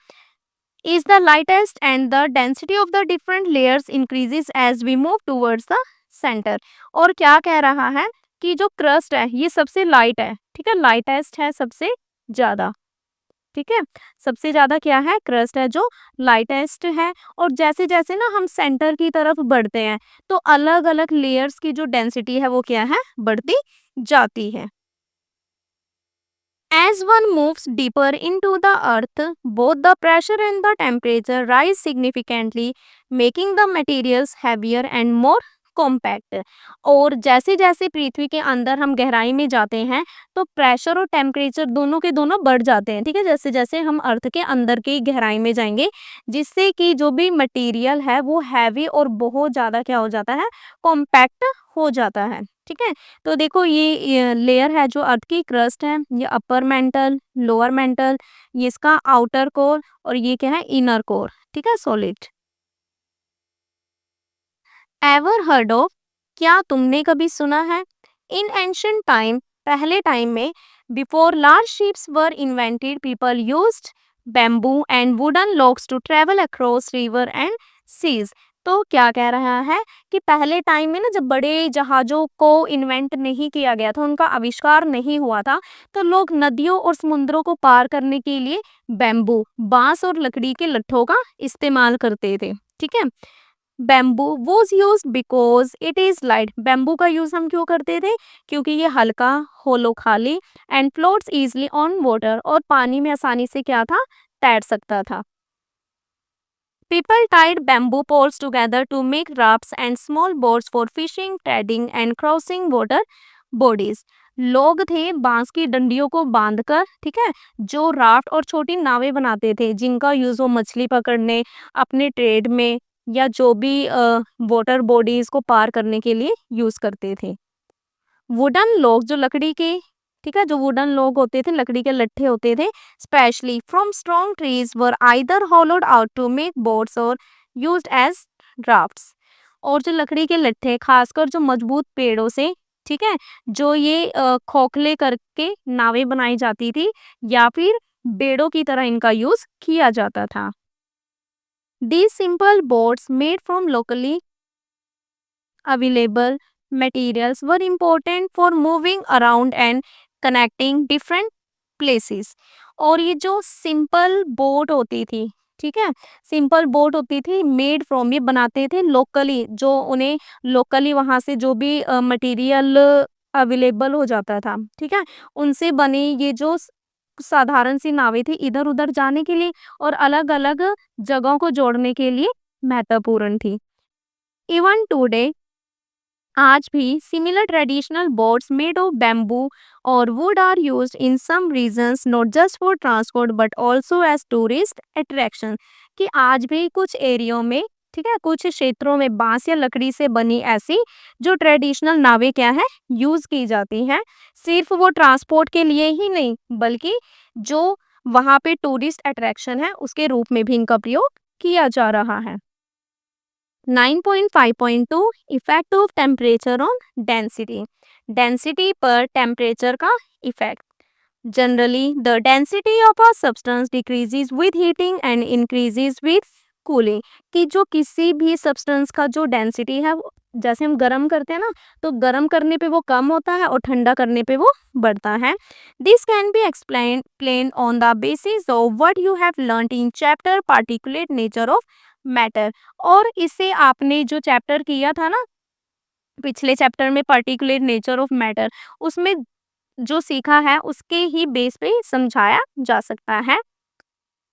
is the lightest and the density of the different layers increases as we move towards the centre. और क्या कह रहा है कि जो क्रस्ट है ये सबसे लाइट है, ठीक है, लाइटेस्ट है सबसे ज्यादा, ठीक है। सबसे ज्यादा क्या है? क्रस्ट है जो लाइटेस्ट है। और जैसे जैसे ना हम सेंटर की तरफ बढ़ते हैं तो अलग अलग लेयर्स की जो डेंसिटी है वो क्या है? बढ़ती जाती है। As one moves deeper into the earth, both the pressure and the temperature rise significantly, making the materials heavier and more compact. और जैसे जैसे पृथ्वी के अंदर हम गहराई में जाते हैं तो प्रेशर और टेम्परेचर दोनों के दोनों बढ़ जाते हैं, ठीक है। जैसे जैसे हम अर्थ के अंदर की गहराई में जाएंगे, जिससे कि जो भी मटेरियल है वो हैवी और बहुत ज़्यादा क्या हो जाता है? कॉम्पैक्ट हो जाता है, ठीक है। तो देखो ये लेयर है जो अर्थ की क्रस्ट है, ये अपर मेंटल, लोअर मेंटल, ये इसका आउटर कोर, और ये क्या है? इनर कोर, ठीक है, सॉलिड। एवर हर्ड ऑफ, क्या तुमने कभी सुना है? इन एंशियंट टाइम, पहले टाइम में, before large ships were invented, people used bamboo and wooden logs to travel across river and seas. तो क्या कह रहा है कि पहले टाइम में ना, जब बड़े जहाज़ों को इन्वेंट नहीं किया गया था, उनका आविष्कार नहीं हुआ था, तो लोग नदियों और समुद्रों को पार करने के लिए बैम्बू, बांस और लकड़ी के लट्ठों का इस्तेमाल करते थे, ठीक है। Bamboo was use because it is light. Bamboo का यूज हम क्यों करते थे? क्योंकि ये हल्का, होलो खाली, and floats easily on water, और पानी में आसानी से क्या था? तैर सकता था। People tied bamboo poles together to make rafts and small boats for fishing, trading and crossing water bodies. लोग थे बांस की डंडियों को बांधकर, ठीक है, जो राफ्ट और छोटी नावें बनाते थे, जिनका यूज वो मछली पकड़ने, अपने ट्रेड में, या जो भी वाटर बॉडीज को पार करने के लिए यूज करते थे। वुडन लॉग, जो लकड़ी के, ठीक है, जो वुडन लॉग होते थे, लकड़ी के लट्ठे होते थे, especially from strong trees, were either hollowed out to make boats और यूज्ड एज ड्राफ्ट्स। और जो लकड़ी के लट्ठे खासकर जो मजबूत पेड़ों से, ठीक है, जो ये खोखले करके नावें बनाई जाती थी या फिर बेड़ों की तरह इनका यूज किया जाता था। These simple boats made from locally available materials were important for moving around and connecting different places। और ये जो सिंपल बोट होती थी, ठीक है, सिंपल बोट होती थी मेड फ्रॉम, ये बनाते थे लोकली, जो उन्हें लोकली वहां से जो भी मटेरियल अवेलेबल हो जाता था, ठीक है, उनसे बनी ये जो साधारण सी नावें थी इधर उधर जाने के लिए और अलग अलग जगहों को जोड़ने के लिए महत्वपूर्ण थी। इवन टुडे, आज भी similar traditional boats made of bamboo और wood are used in some regions not just for transport but also as tourist attraction. कि आज भी कुछ एरियो में, ठीक है, कुछ क्षेत्रों में बांस या लकड़ी से बनी ऐसी जो ट्रेडिशनल नावें क्या है यूज की जाती हैं, सिर्फ वो ट्रांसपोर्ट के लिए ही नहीं बल्कि जो वहाँ पे टूरिस्ट अट्रैक्शन है उसके रूप में भी इनका प्रयोग किया जा रहा है। 9.5.2 effect of temperature on density. Density पर टेम्परेचर का effect. Generally the density of a substance decreases with heating and increases with cooling. कि जो किसी भी सब्सटेंस का जो डेंसिटी है जैसे हम गर्म करते हैं ना, तो गर्म करने पे वो कम होता है और ठंडा करने पे वो बढ़ता है। This can be explain on the basis of what you have learned in chapter particulate nature of matter. और इसे आपने जो चैप्टर किया था ना पिछले चैप्टर में पार्टिकुलेट नेचर ऑफ मैटर, उसमें जो सीखा है उसके ही बेस पे समझाया जा सकता है।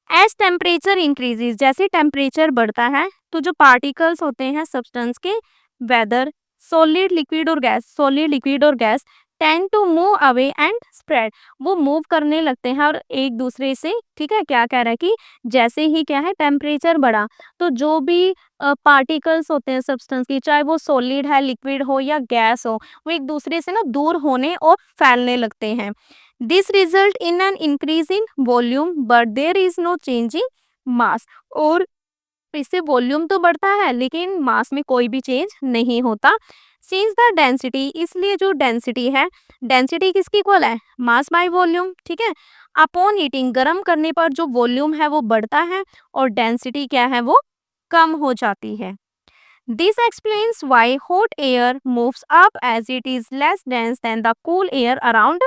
एज टेम्परेचर इंक्रीजेज, जैसे टेम्परेचर बढ़ता है तो जो पार्टिकल्स होते हैं सब्सटेंस के, वेदर सॉलिड लिक्विड और गैस, सॉलिड लिक्विड और gas tend to move away and spread, वो मूव करने लगते हैं और एक दूसरे से, ठीक है, क्या कह रहा है कि जैसे ही क्या है टेम्परेचर बढ़ा तो जो भी पार्टिकल्स होते हैं सब्सटेंस की, चाहे वो सॉलिड है, लिक्विड हो या गैस हो, वो एक दूसरे से ना दूर होने और फैलने लगते हैं। This result in an increase in volume but there is no change in mass. और इससे वॉल्यूम तो बढ़ता है लेकिन मास में कोई भी चेंज नहीं होता। सिंस द डेंसिटी, इसलिए जो डेंसिटी है, डेंसिटी किसकी इक्वल है, मास बाय वॉल्यूम, ठीक है। अपॉन हीटिंग, गर्म करने पर जो वॉल्यूम है वो बढ़ता है और डेंसिटी क्या है वो कम हो जाती है। This explains why hot air moves up as it is less dense than the cool air around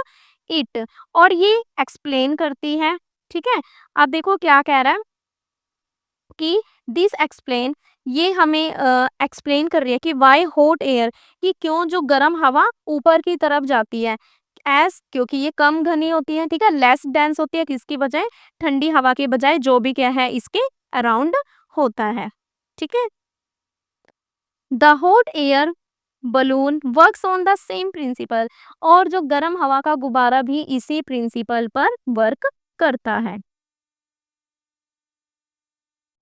it. और ये एक्सप्लेन करती है, ठीक है। अब देखो क्या कह रहा है कि दिस एक्सप्लेन, ये हमें एक्सप्लेन कर रही है कि वाई हॉट एयर, कि क्यों जो गर्म हवा ऊपर की तरफ जाती है, एस क्योंकि ये कम घनी होती है, ठीक है, लेस डेंस होती है किसकी बजाय, ठंडी हवा के बजाय जो भी क्या है इसके अराउंड होता है, ठीक है। The hot air balloon works on the same principle, और जो गर्म हवा का गुब्बारा भी इसी प्रिंसिपल पर वर्क करता है।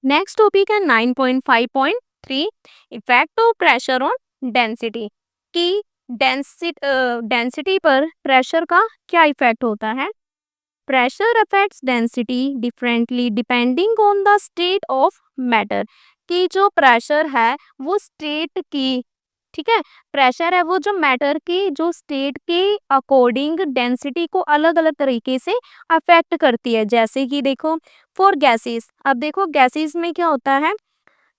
नेक्स्ट टॉपिक है 9.5.3 effect of pressure on density. कि डेंसिटी पर प्रेशर का क्या इफेक्ट होता है। Pressure affects density differently depending on the state of matter. कि जो प्रेशर है वो स्टेट की, ठीक है, प्रेशर है वो जो मैटर की जो स्टेट के अकॉर्डिंग डेंसिटी को अलग अलग तरीके से अफेक्ट करती है। जैसे कि देखो फॉर गैसेस, अब देखो गैसेस में क्या होता है,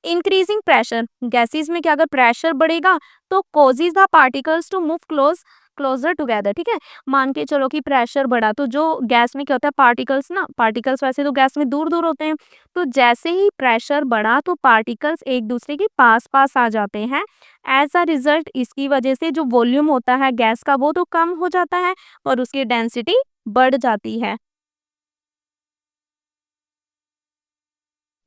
इंक्रीजिंग प्रेशर, गैसेस में क्या, अगर प्रेशर बढ़ेगा तो causes the particles to move closer together, ठीक है। मान के चलो कि प्रेशर बढ़ा तो जो गैस में क्या होता है, पार्टिकल्स ना, पार्टिकल्स वैसे तो गैस में दूर दूर होते हैं, तो जैसे ही प्रेशर बढ़ा तो पार्टिकल्स एक दूसरे के पास पास आ जाते हैं। एज अ रिजल्ट इसकी वजह से जो वॉल्यूम होता है गैस का वो तो कम हो जाता है और उसकी डेंसिटी बढ़ जाती है।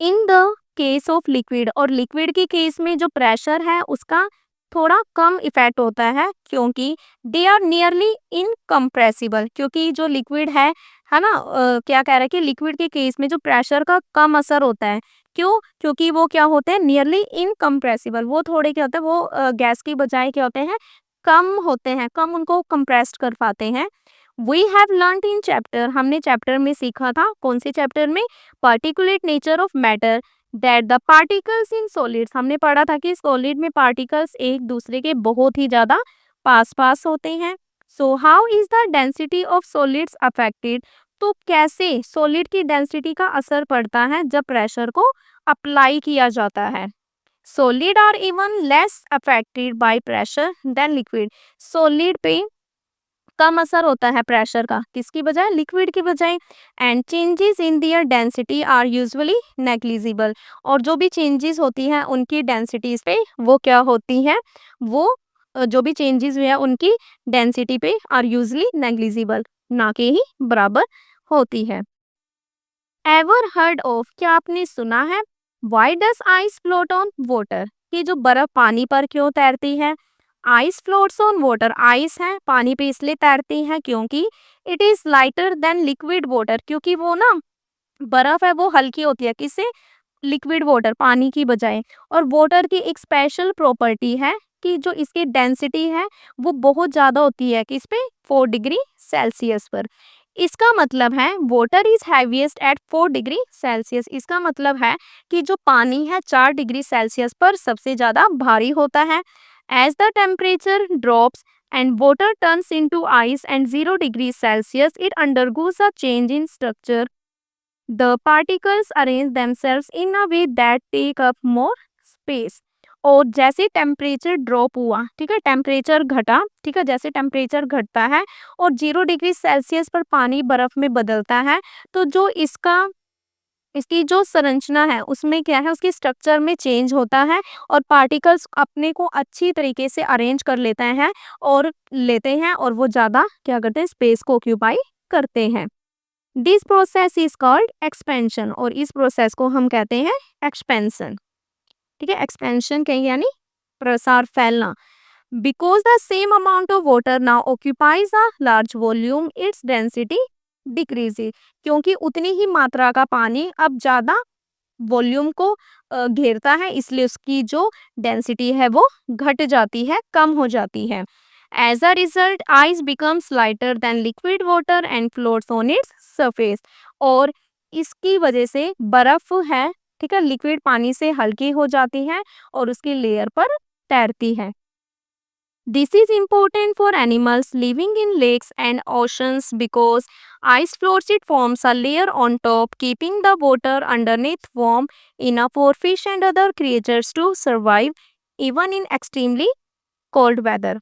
In the case of liquid, और लिक्विड के केस में जो प्रेशर है उसका थोड़ा कम इफेक्ट होता है क्योंकि दे आर नियरली इनकम्प्रेसिबल, क्योंकि जो लिक्विड है ना, क्या कह रहा है कि लिक्विड के केस में जो प्रेशर का कम असर होता है, क्यों, क्योंकि वो क्या होते हैं नियरली इनकम्प्रेसिबल, वो थोड़े क्या होते हैं वो गैस की बजाय क्या होते हैं कम होते हैं, कम उनको कंप्रेस्ड कर पाते हैं। We have learn in chapter, हमने चैप्टर में सीखा था, कौन से चैप्टर में, particulate nature of matter, that the particles in solids, हमने पढ़ा था कि सॉलिड में पार्टिकल्स एक दूसरे के बहुत ही ज्यादा पास पास होते हैं। So how is the density of solids affected, तो कैसे सॉलिड की डेंसिटी का असर पड़ता है जब प्रेशर को अप्लाई किया जाता है। Solid are even less affected by pressure than liquid, solid पे कम असर होता है प्रेशर का, किसकी बजाय, लिक्विड की बजाय। And changes in their density are usually negligible, और जो भी चेंजेस होती हैं उनकी डेंसिटीज पे वो क्या होती हैं, वो जो भी चेंजेस हुए हैं उनकी डेंसिटी पे आर यूजुअली नेग्लिजिबल, ना के ही बराबर होती है। एवर हर्ड ऑफ, क्या आपने सुना है, why does ice float on water, कि जो बर्फ पानी पर क्यों तैरती है। Ice floats on water, ice है पानी पे इसलिए तैरती है क्योंकि it is lighter than liquid water, क्योंकि वो ना बर्फ है वो हल्की होती है, किससे, लिक्विड वाटर पानी की बजाय। और वाटर की एक स्पेशल प्रॉपर्टी है कि जो इसकी डेंसिटी है वो बहुत ज़्यादा होती है, किस पे, 4 डिग्री सेल्सियस पर। इसका मतलब है water is heaviest at 4 degree Celsius, इसका मतलब है कि जो पानी है 4 डिग्री सेल्सियस पर सबसे ज़्यादा भारी होता है। As the temperature drops and water turns into ice and 0 degrees Celsius, it undergoes a change in structure. The particles arrange themselves in a way that take up more space. और जैसे टेम्परेचर ड्रॉप हुआ, ठीक है, टेम्परेचर घटा, ठीक है, जैसे टेम्परेचर घटता है और 0 डिग्री सेल्सियस पर पानी बर्फ में बदलता है, तो जो इसकी जो संरचना है उसमें क्या है, उसकी स्ट्रक्चर में चेंज होता है और पार्टिकल्स अपने को अच्छी तरीके से अरेंज कर लेते हैं और वो ज़्यादा क्या करते हैं, स्पेस को ऑक्यूपाई करते हैं। This process is called expansion, और इस प्रोसेस को हम कहते हैं एक्सपेंशन। ठीक है, एक्सपेंशन कहीं यानी प्रसार, फैलना। Because the same amount of water now occupies a large volume, its density decreases, क्योंकि उतनी ही मात्रा का पानी अब ज्यादा वॉल्यूम को घेरता है, इसलिए उसकी जो डेंसिटी है वो घट जाती है, कम हो जाती है। As a result ice becomes lighter than liquid water and floats on its surface, और इसकी वजह से बर्फ है, ठीक है, लिक्विड पानी से हल्की हो जाती है और उसकी लेयर पर तैरती है। This is important for animals living in lakes and oceans because ice floats, it forms a layer on top, keeping the water underneath warm enough for fish and other creatures to survive even in extremely cold weather.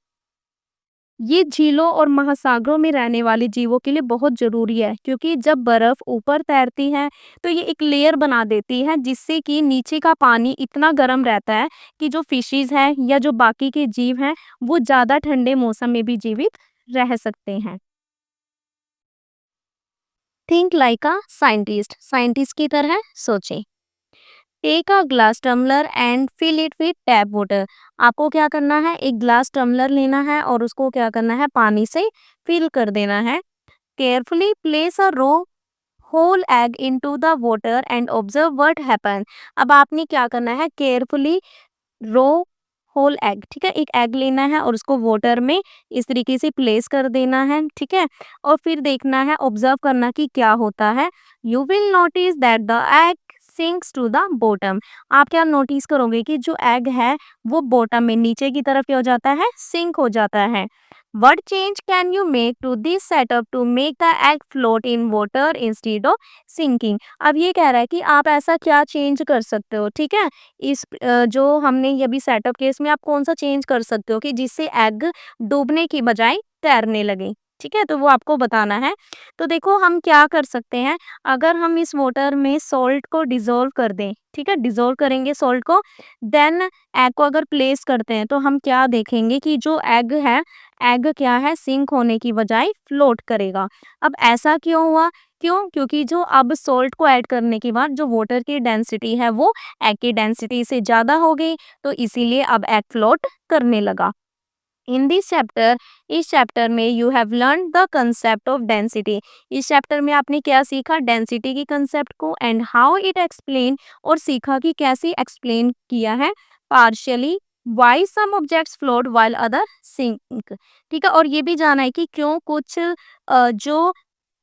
ये झीलों और महासागरों में रहने वाले जीवों के लिए बहुत जरूरी है, क्योंकि जब बर्फ ऊपर तैरती है तो ये एक लेयर बना देती है जिससे कि नीचे का पानी इतना गर्म रहता है कि जो फिशेस हैं या जो बाकी के जीव हैं वो ज़्यादा ठंडे मौसम में भी जीवित रह सकते हैं। Think like a scientist, scientist की तरह सोचें। Take a glass tumbler and fill it with tap water, आपको क्या करना है, एक ग्लास टम्बलर लेना है और उसको क्या करना है, पानी से फिल कर देना है। Carefully place a raw whole egg into the water and observe what happen. अब आपने क्या करना है, केयरफुली रो होल एग, ठीक है, एक एग लेना है और उसको वाटर में इस तरीके से प्लेस कर देना है, ठीक है, और फिर देखना है, ऑब्जर्व करना कि क्या होता है। You will notice that the egg sinks to the bottom, आप क्या नोटिस करोगे कि जो एग है वो बॉटम में नीचे की तरफ क्या हो जाता है, सिंक हो जाता है। What change can you make to this setup to make the egg float in water instead of sinking? अब ये कह रहा है कि आप ऐसा क्या चेंज कर सकते हो, ठीक है, इस जो हमने ये अभी सेटअप केस में आप कौन सा चेंज कर सकते हो कि जिससे एग डूबने की बजाय तैरने लगे, ठीक है, तो वो आपको बताना है। तो देखो हम क्या कर सकते हैं, अगर हम इस वाटर में सॉल्ट को डिजोल्व कर दें, ठीक है, डिजोल्व करेंगे सॉल्ट को, देन एग को अगर प्लेस करते हैं तो हम क्या देखेंगे कि जो एग है, एग क्या है, सिंक होने की बजाय फ्लोट करेगा। अब ऐसा क्यों हुआ, क्यों, क्योंकि जो अब सॉल्ट को ऐड करने के बाद जो वाटर की डेंसिटी है वो एग की डेंसिटी से ज़्यादा हो गई, तो इसीलिए अब एग फ्लोट करने लगा। इन दिस चैप्टर, इस चैप्टर में you have learn the concept of density, इस चैप्टर में आपने क्या सीखा, डेंसिटी की कंसेप्ट को, एंड हाउ इट एक्सप्लेन, और सीखा कि कैसे एक्सप्लेन किया है partially, why some objects float while other sink, ठीक है, और ये भी जाना है कि क्यों जो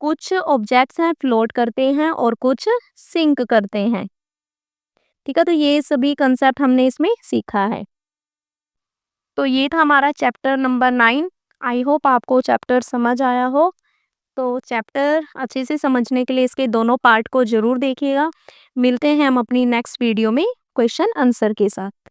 कुछ ऑब्जेक्ट्स हैं फ्लोट करते हैं और कुछ सिंक करते हैं। ठीक है, तो ये सभी कंसेप्ट हमने इसमें सीखा है। तो ये था हमारा चैप्टर नंबर 9। आई होप आपको चैप्टर समझ आया हो। तो चैप्टर अच्छे से समझने के लिए इसके दोनों पार्ट को ज़रूर देखिएगा। मिलते हैं हम अपनी नेक्स्ट वीडियो में क्वेश्चन आंसर के साथ।